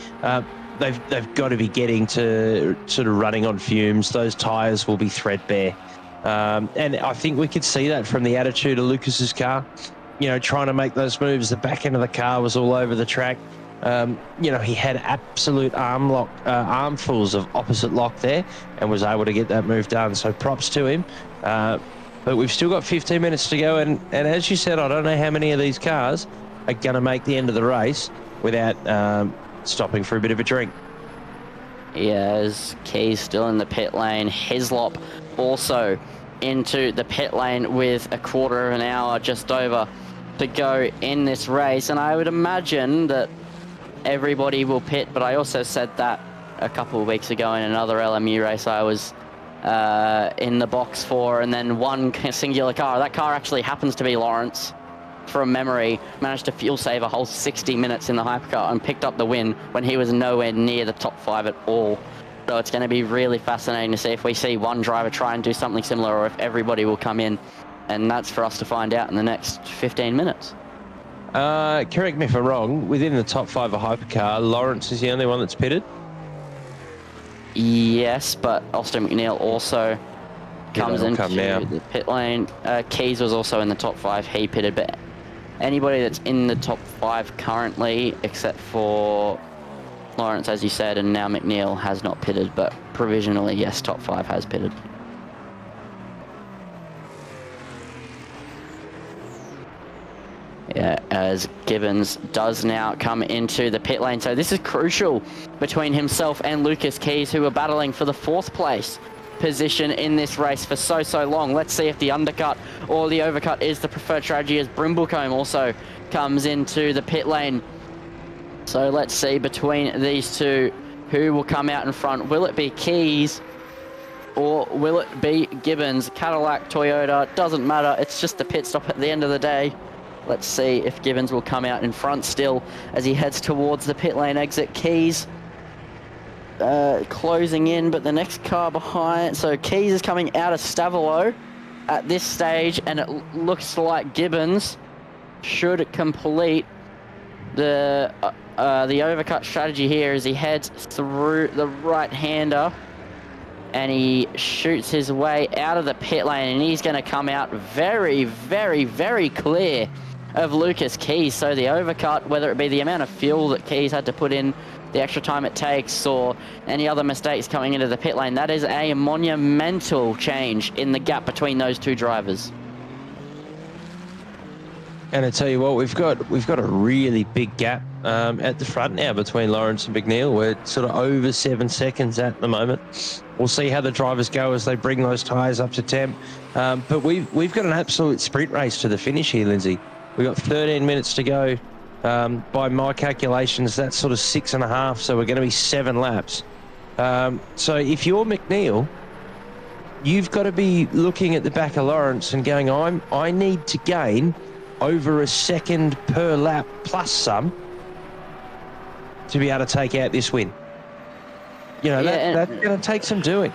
they've got to be getting to sort of running on fumes. Those tyres will be threadbare. And I think we could see that from the attitude of Lucas's car, trying to make those moves. The back end of the car was all over the track. He had absolute armfuls of opposite lock there and was able to get that move done. So props to him. But we've still got 15 minutes to go. And as you said, I don't know how many of these cars are going to make the end of the race without stopping for a bit of a drink. Yeah, as Keys still in the pit lane. Hislop also into the pit lane with a quarter of an hour just over to go in this race. And I would imagine that everybody will pit, but I also said that a couple of weeks ago in another LMU race I was in the box for, and then one singular car. That car actually happens to be Lawrence. From memory, managed to fuel save a whole 60 minutes in the hypercar and picked up the win when he was nowhere near the top 5 at all. So it's going to be really fascinating to see if we see one driver try and do something similar, or if everybody will come in, and that's for us to find out in the next 15 minutes. Correct me if I'm wrong, within the top 5 of hypercar, Lawrence is the only one that's pitted? Yes, but Austin McNeil also comes into the pit lane. Keys was also in the top 5, he pitted, but anybody that's in the top 5 currently, except for Lawrence, as you said, and now McNeil, has not pitted, but provisionally, yes, top 5 has pitted. Yeah, as Gibbons does now come into the pit lane. So this is crucial between himself and Lucas Keys, who are battling for the 4th place position in this race for so long. Let's see if the undercut or the overcut is the preferred strategy, as Brimblecombe also comes into the pit lane. So let's see between these two who will come out in front. Will it be Keys or will it be Gibbons? Cadillac, Toyota, doesn't matter. It's just the pit stop at the end of the day. Let's see if Gibbons will come out in front still as he heads towards the pit lane exit. Keys closing in, but the next car behind. So Keys is coming out of Stavolo at this stage, and it looks like Gibbons should complete the overcut strategy here as he heads through the right-hander and he shoots his way out of the pit lane, and he's going to come out very, very, very clear of Lucas Keys. So the overcut, whether it be the amount of fuel that Keys had to put in, the extra time it takes, or any other mistakes coming into the pit lane, that is a monumental change in the gap between those two drivers. And I tell you what, we've got a really big gap at the front now between Lawrence and McNeil. We're sort of over 7 seconds at the moment. We'll see how the drivers go as they bring those tyres up to temp. But we've got an absolute sprint race to the finish here, Lindsay. We've got 13 minutes to go. By my calculations, that's sort of 6.5, so we're going to be 7 laps. So if you're McNeil, you've got to be looking at the back of Lawrence and going, I need to gain over a second per lap plus some to be able to take out this win. You know, that's going to take some doing.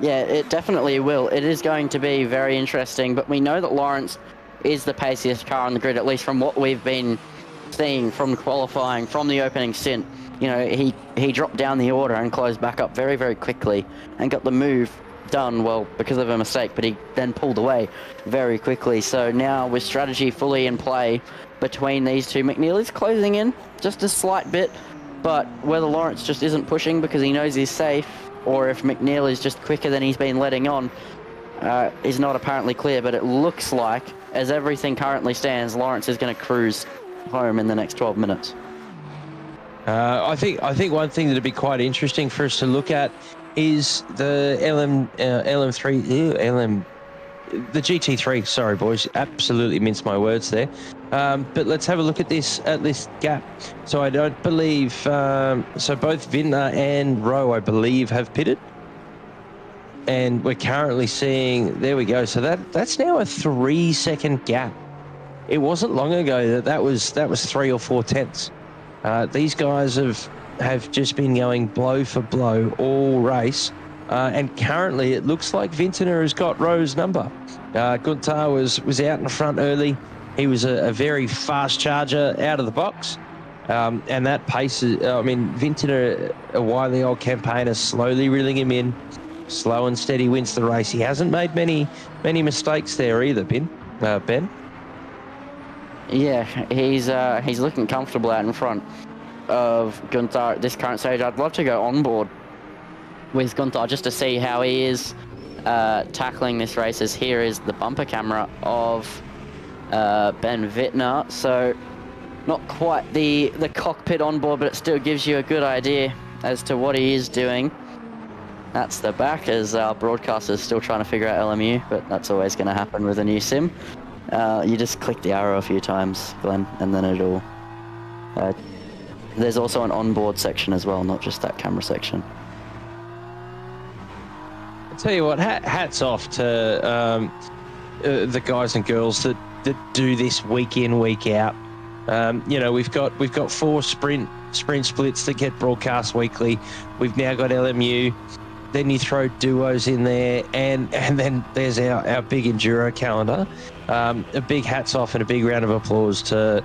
Yeah, it definitely will. It is going to be very interesting, but we know that Lawrence is the paciest car on the grid, at least from what we've been seeing from qualifying, from the opening stint. You know, he dropped down the order and closed back up very, very quickly and got the move done, well, because of a mistake, but he then pulled away very quickly. So now with strategy fully in play between these two, McNeil is closing in just a slight bit, but whether Lawrence just isn't pushing because he knows he's safe, or if McNeil is just quicker than he's been letting on, is not apparently clear. But it looks like, as everything currently stands, Lawrence is going to cruise home in the next 12 minutes. I think one thing that'd be quite interesting for us to look at is the the GT3. Sorry, boys, absolutely minced my words there. But let's have a look at this gap. So I don't believe so both Vintner and Rowe, I believe, have pitted, and we're currently seeing, there we go. So that's now a 3-second gap. It wasn't long ago that was 3 or 4 tenths. These guys have just been going blow for blow all race, and currently it looks like Vintner has got Rowe's number. Gunther was out in front early. He was a very fast charger out of the box, and that pace is, Vintner, a wily old campaigner, slowly reeling him in. Slow and steady wins the race. He hasn't made many mistakes there either, Ben. Yeah, he's looking comfortable out in front of Gunther at this current stage. I'd love to go on board with Gunther just to see how he is tackling this race, as here is the bumper camera of Ben Vintner. So not quite the cockpit on board, but it still gives you a good idea as to what he is doing. That's the back, as our broadcaster's still trying to figure out LMU, but that's always going to happen with a new sim. You just click the arrow a few times, Glenn, and then it'll There's also an onboard section as well, not just that camera section. I'll tell you what, hats off to the guys and girls that do this week in, week out. We've got 4 sprint splits that get broadcast weekly. We've now got LMU. Then you throw duos in there, and then there's our big enduro calendar. A big hats off and a big round of applause to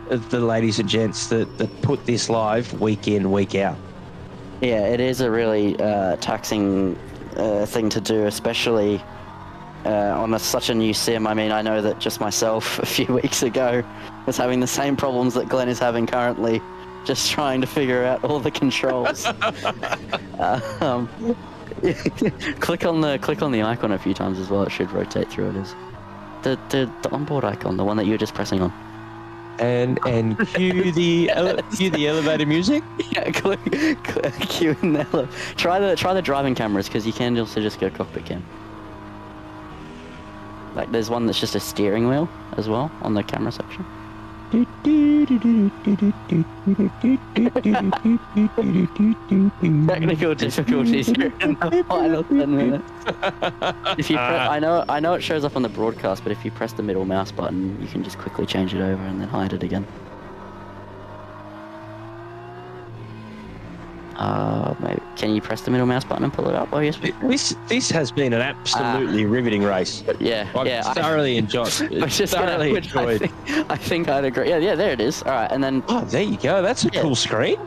the ladies and gents that put this live week in, week out. Yeah, it is a really taxing thing to do, especially on such a new sim. I mean, I know that just myself a few weeks ago was having the same problems that Glenn is having currently, just trying to figure out all the controls. Click on the icon a few times as well. It should rotate through it. Is the onboard icon, the one that you were just pressing on. And cue the elevator music. Yeah, cue in the elevator. Try the driving cameras, because you can also just go cockpit cam. Like there's one that's just a steering wheel as well on the camera section. Technical difficulties here in the final 10 minutes. If you I know it shows up on the broadcast, but if you press the middle mouse button, you can just quickly change it over and then hide it again. Maybe can you press the middle mouse button and pull it up? Oh yes. This has been an absolutely riveting race. Yeah, I've thoroughly enjoyed. I think I'd agree. Yeah, there it is. All right, and then. Oh, there you go. That's a cool screen.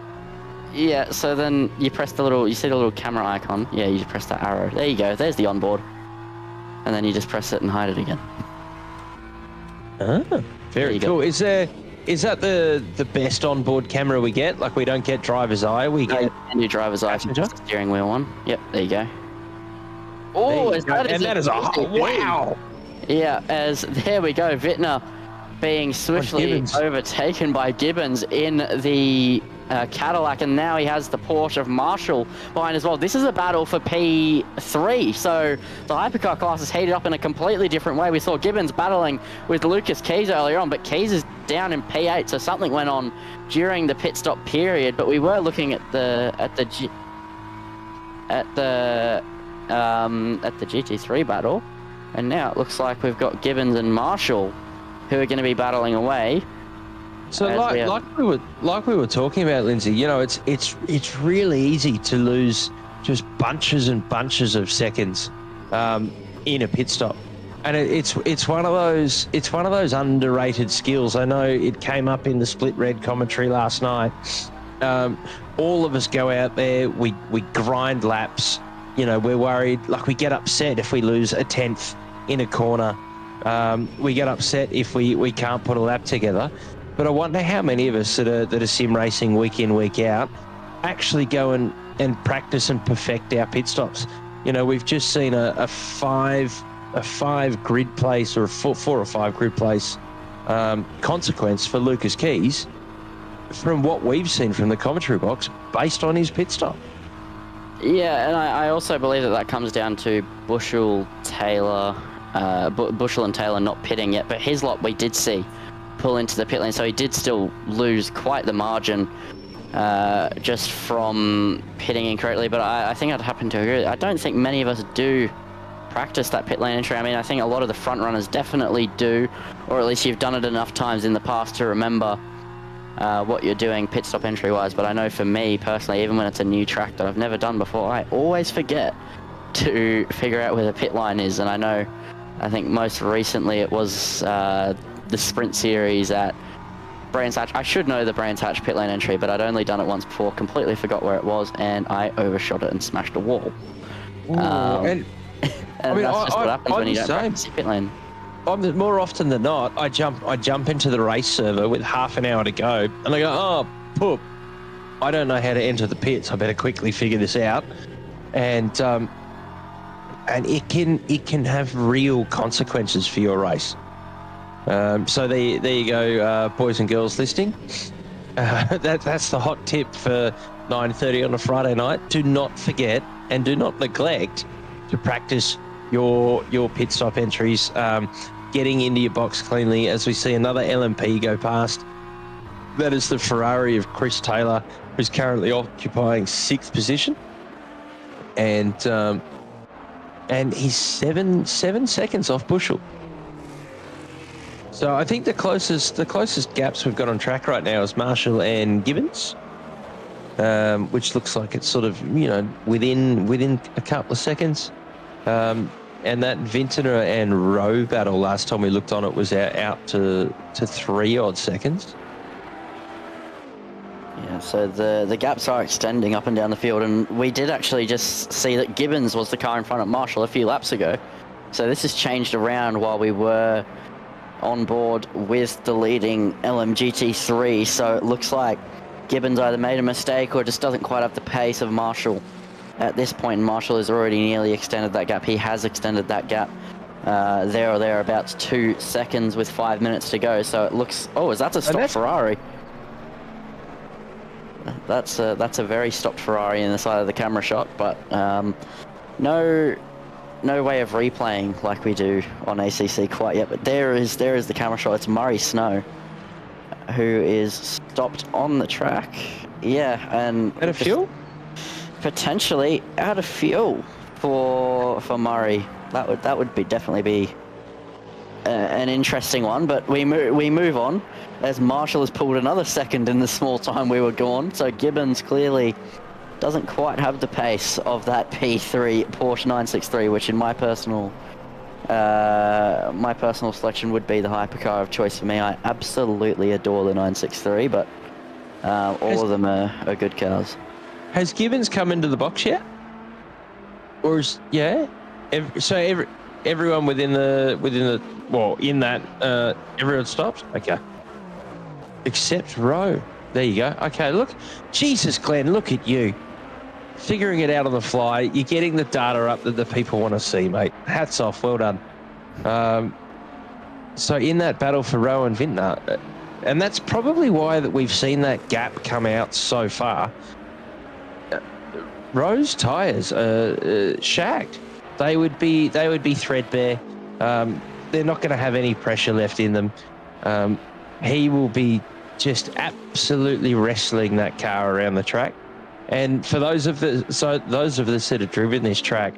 Yeah. So then you press you see the little camera icon. Yeah, you just press that arrow. There you go. There's the onboard. And then you just press it and hide it again. Ah, very cool. Is that the best onboard camera we get? Like, we don't get driver's eye, we get... And your driver's eye, the steering wheel one. Yep, there you go. Oh, that is wow! Yeah, there we go, Wittner being swiftly overtaken by Gibbons in the Cadillac, and now he has the Porsche of Marshall behind as well. This is a battle for P3, so the hypercar class is heated up in a completely different way. We saw Gibbons battling with Lucas Keys earlier on, but Keys is down in P8, so something went on during the pit stop period. But we were looking at the GT3 battle, and now it looks like we've got Gibbons and Marshall who are going to be battling away. So like we were talking about, Lindsay, you know, it's really easy to lose just bunches and bunches of seconds in a pit stop. And it's one of those underrated skills. I know it came up in the split red commentary last night. All of us go out there, we grind laps. You know, we're worried, like we get upset if we lose a 10th in a corner. We get upset if we can't put a lap together. But I wonder how many of us that are sim racing week in, week out actually go and practice and perfect our pit stops. You know, we've just seen a five grid place or a four or five grid place consequence for Lucas Keys from what we've seen from the commentary box based on his pit stop. Yeah, and I also believe that comes down to Bushell and Taylor not pitting yet, but his lot we did see pull into the pit lane, so he did still lose quite the margin just from pitting incorrectly. But I think I'd happen to agree. I don't think many of us do practice that pit lane entry. I mean, I think a lot of the front runners definitely do, or at least you've done it enough times in the past to remember what you're doing pit stop entry wise. But I know for me personally, even when it's a new track that I've never done before, I always forget to figure out where the pit line is. And I think most recently it was the sprint series at Brands Hatch. I should know the Brands Hatch pit lane entry, but I'd only done it once before, completely forgot where it was, and I overshot it and smashed a wall. And I mean, that's just what happens when you don't practice your pit lane. More often than not, I jump into the race server with half an hour to go, and I go, oh, poop, I don't know how to enter the pits. I better quickly figure this out, and it can have real consequences for your race. So there you go, boys and girls listening. That's the hot tip for 9:30 on a Friday night. Do not forget and do not neglect to practice your pit stop entries, getting into your box cleanly. As we see another LMP go past, That is the Ferrari of Chris Taylor, who's currently occupying 6th position, and he's seven seconds off Bushel. So I think the closest gaps we've got on track right now is Marshall and Gibbons, which looks like it's sort of within a couple of seconds. And that Vintner and Rowe battle last time we looked on it was out to 3 odd seconds. Yeah, so the gaps are extending up and down the field, and we did actually just see that Gibbons was the car in front of Marshall a few laps ago. So this has changed around while we were on board with the leading LMGT3. So it looks like Gibbons either made a mistake or just doesn't quite have the pace of Marshall. At this point, Marshall has already nearly extended that gap. He has extended that gap there or thereabouts 2 seconds with 5 minutes to go. So it looks... Oh, is that a stopped Ferrari? That's a very stopped Ferrari in the side of the camera shot, but no way of replaying like we do on ACC quite yet. But there is the camera shot. It's Murray Snow, who is stopped on the track. Yeah, and out of fuel. Potentially out of fuel for Murray. That would definitely be an interesting one. But we move on, as Marshall has pulled another second in the small time we were gone. So Gibbons clearly doesn't quite have the pace of that P3 Porsche 963, which in my personal selection would be the hypercar of choice for me. I absolutely adore the 963, but all of them are good cars. Has Gibbons come into the box yet? Or is everyone within the everyone stopped? Okay. Except Rowe. There you go. Okay, look. Jesus, Glenn, look at you. Figuring it out on the fly. You're getting the data up that the people want to see, mate. Hats off. Well done. So in that battle for Rowe and Vintner, and that's probably why that we've seen that gap come out so far. Rowe's tyres are shagged. They would be threadbare. They're not going to have any pressure left in them. He will be just absolutely wrestling that car around the track. And for those of us that have driven this track,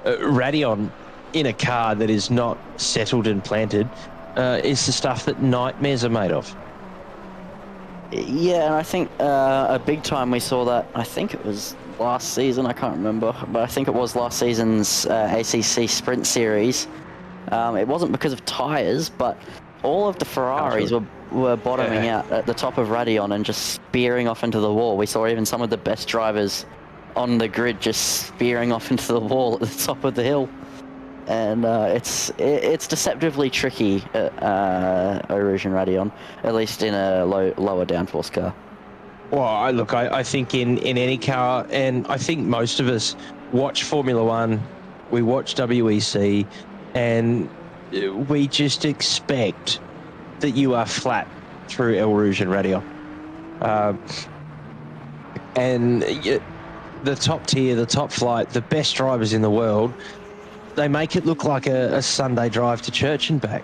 Radeon in a car that is not settled and planted is the stuff that nightmares are made of. Yeah, and I think a big time we saw that, I think it was last season, I can't remember, but I think it was last season's ACC Sprint Series. It wasn't because of tyres, but all of the Ferraris were bottoming out at the top of Radeon and just spearing off into the wall. We saw even some of the best drivers on the grid just spearing off into the wall at the top of the hill. And it's deceptively tricky at Eau Rouge and Radeon, at least in a lower downforce car. Well, I think in any car, and I think most of us watch Formula One, we watch WEC, and we just expect that you are flat through Eau Rouge and Radeon. And the top tier, the top flight, the best drivers in the world, they make it look like a Sunday drive to church and back.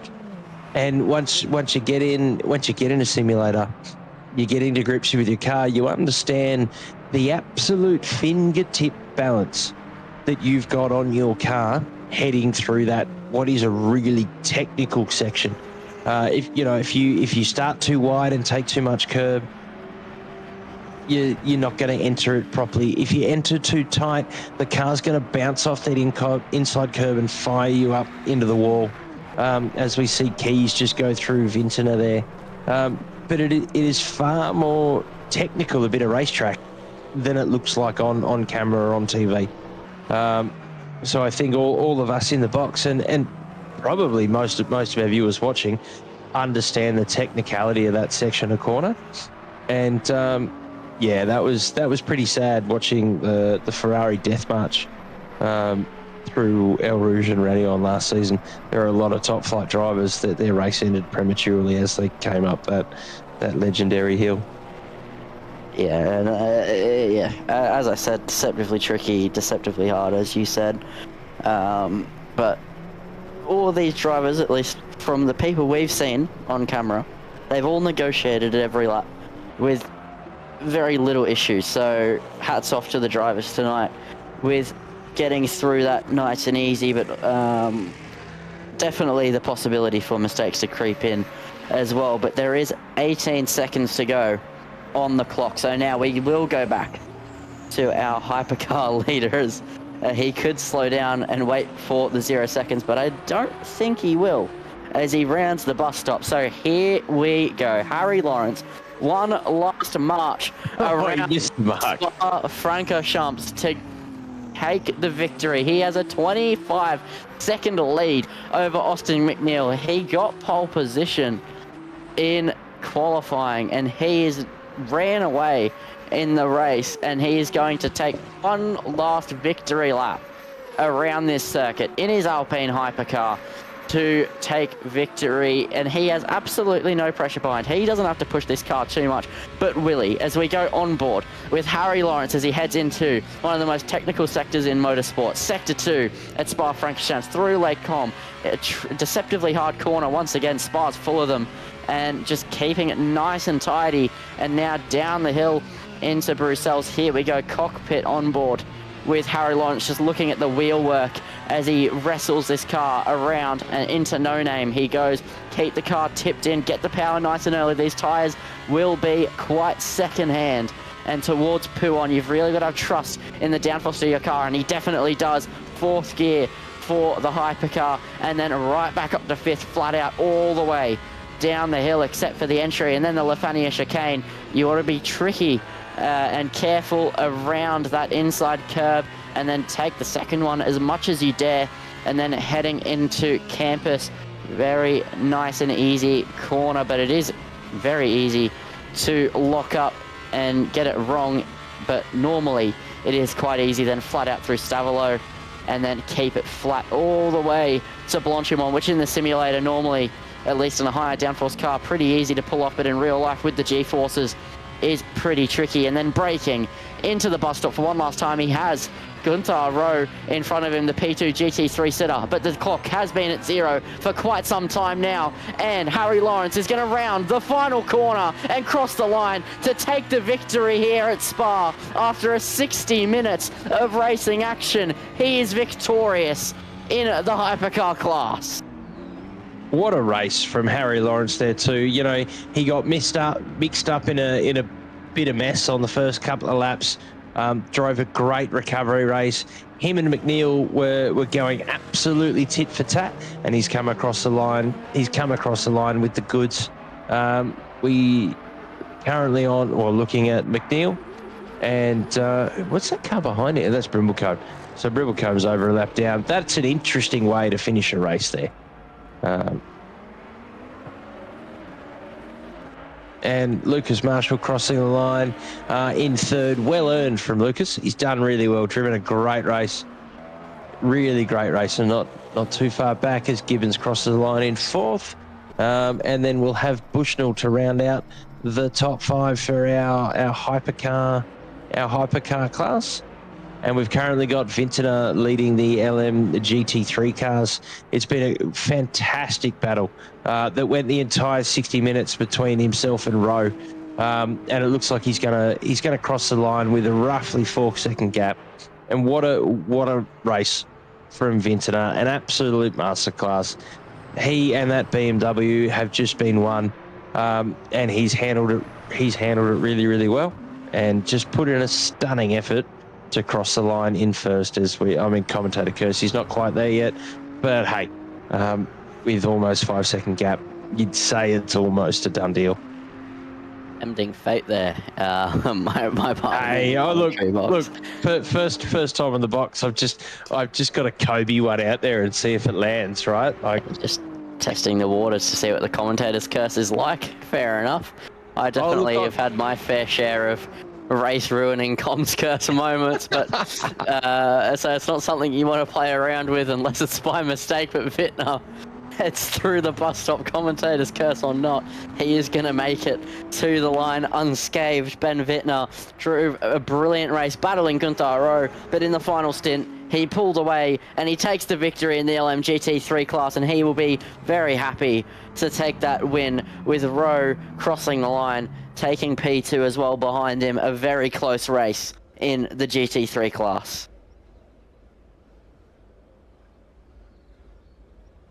And once you get in a simulator, you get into grips with your car, you understand the absolute fingertip balance that you've got on your car heading through that what is a really technical section. If you start too wide and take too much curb, you're not going to enter it properly. If you enter too tight, the car's going to bounce off that inside curb and fire you up into the wall, as we see Keys just go through Vintner there. But it is far more technical, a bit of racetrack, than it looks like on camera or on TV. So I think all of us in the box and probably most of our viewers watching understand the technicality of that section of corner. And that was pretty sad watching the Ferrari death march through Eau Rouge and Radeon last season. There are a lot of top flight drivers that their race ended prematurely as they came up that legendary hill. Yeah, and as I said, deceptively tricky, deceptively hard, as you said. But all of these drivers, at least from the people we've seen on camera, they've all negotiated at every lap with very little issues. So hats off to the drivers tonight with getting through that nice and easy, but definitely the possibility for mistakes to creep in as well. But there is 18 seconds to go on the clock. So now we will go back to our hypercar leaders. He could slow down and wait for the 0 seconds, but I don't think he will as he rounds the bus stop. So here we go. Harry Lawrence, one last march around Francorchamps to take the victory. He has a 25-second lead over Austin McNeil. He got pole position in qualifying, and he ran away in the race, and he is going to take one last victory lap around this circuit in his Alpine hypercar to take victory, and he has absolutely no pressure behind. He doesn't have to push this car too much, but Willie, as we go on board with Harry Lawrence as he heads into one of the most technical sectors in motorsport, Sector 2 at Spa-Francorchamps through Lake Com, a deceptively hard corner once again. Spa's full of them, and just keeping it nice and tidy, and now down the hill into Bruxelles. Here we go, cockpit on board with Harry Lawrence just looking at the wheel work as he wrestles this car around and into No Name. He goes, keep the car tipped in, get the power nice and early. These tyres will be quite second-hand. And towards Pouon, you've really got to have trust in the downforce of your car, and he definitely does. Fourth gear for the hypercar, and then right back up to fifth, flat out all the way down the hill, except for the entry, and then the Lefania chicane. You ought to be tricky and careful around that inside curb, and then take the second one as much as you dare, and then heading into campus. Very nice and easy corner, but it is very easy to lock up and get it wrong, but normally it is quite easy. Then flat out through Stavelot, and then keep it flat all the way to Blanchimont, which in the simulator normally, at least in a higher downforce car, pretty easy to pull off, but in real life with the G-forces is pretty tricky. And then braking into the bus stop for one last time. He has Gunther Rowe in front of him, the P2 GT3 sitter, but the clock has been at 0 for quite some time now, and Harry Lawrence is going to round the final corner and cross the line to take the victory here at Spa. After a 60 minutes of racing action, he is victorious in the hypercar class. What a race from Harry Lawrence there too. You know, he got mixed up in a bit of mess on the first couple of laps. Drove a great recovery race. Him and McNeil were going absolutely tit for tat, and he's come across the line. He's come across the line with the goods. We currently looking at McNeil, and what's that car behind it? That's Brimblecombe. So Brimblecomb's over a lap down. That's an interesting way to finish a race there. And Lucas Marshall crossing the line in third. Well earned from Lucas. He's done really well, driven a great race. Really great race, and not too far back as Gibbons crosses the line in fourth. And then we'll have Bushnell to round out the top 5 for our hypercar class. And we've currently got Vintner leading the GT3 cars. It's been a fantastic battle that went the entire 60 minutes between himself and Rowe. And it looks like he's gonna cross the line with a roughly 4-second gap. And what a race from Vintner, an absolute masterclass. He and that BMW have just been won, and he's handled it really, really well, and just put in a stunning effort to cross the line in first. Commentator Kersey's not quite there yet, but hey, with almost 5-second gap, you'd say it's almost a done deal. Tempting fate there. My partner. Hey, look! First time in the box. I've just got a Kobe one out there and see if it lands. Right, just testing the waters to see what the commentator's curse is like. Fair enough. I definitely have had my fair share of race ruining comms curse moments, but so it's not something you want to play around with unless it's by mistake. But Vintner heads through the bus stop, commentator's curse or not, he is going to make it to the line unscathed. Ben Vintner drew a brilliant race, battling Gunther Rowe, but in the final stint, he pulled away and he takes the victory in the GT3 class, and he will be very happy to take that win with Rowe crossing the line, taking P2 as well behind him. A very close race in the GT3 class.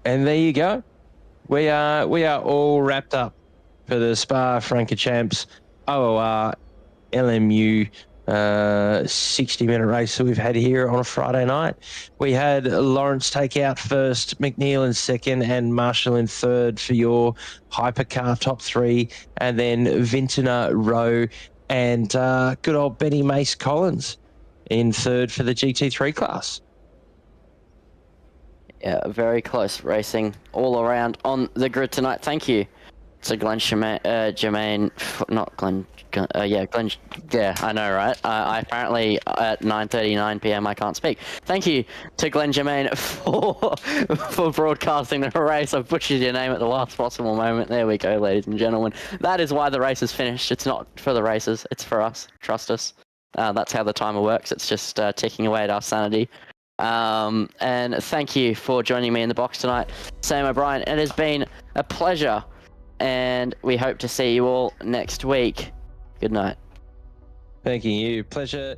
And there you go. We are all wrapped up for the Spa-Francorchamps OOR LMU 60-minute race that we've had here on a Friday night. We had Lawrence take out first, McNeil in second, and Marshall in third for your hypercar top three, and then Vintner, Rowe, and good old Benny Mace Collins in third for the GT3 class. Yeah, very close racing all around on the grid tonight. Thank you to Glenn Jermaine, not Glenn, Glenn, yeah, I know, right? I apparently at 9:39 p.m. I can't speak. Thank you to Glenn Jermaine for broadcasting the race. I've butchered your name at the last possible moment. There we go, ladies and gentlemen. That is why the race is finished. It's not for the racers, it's for us. Trust us. That's how the timer works. It's just ticking away at our sanity. And thank you for joining me in the box tonight, Sam O'Brien. It has been a pleasure, and we hope to see you all next week. Good night. Thank you. Pleasure.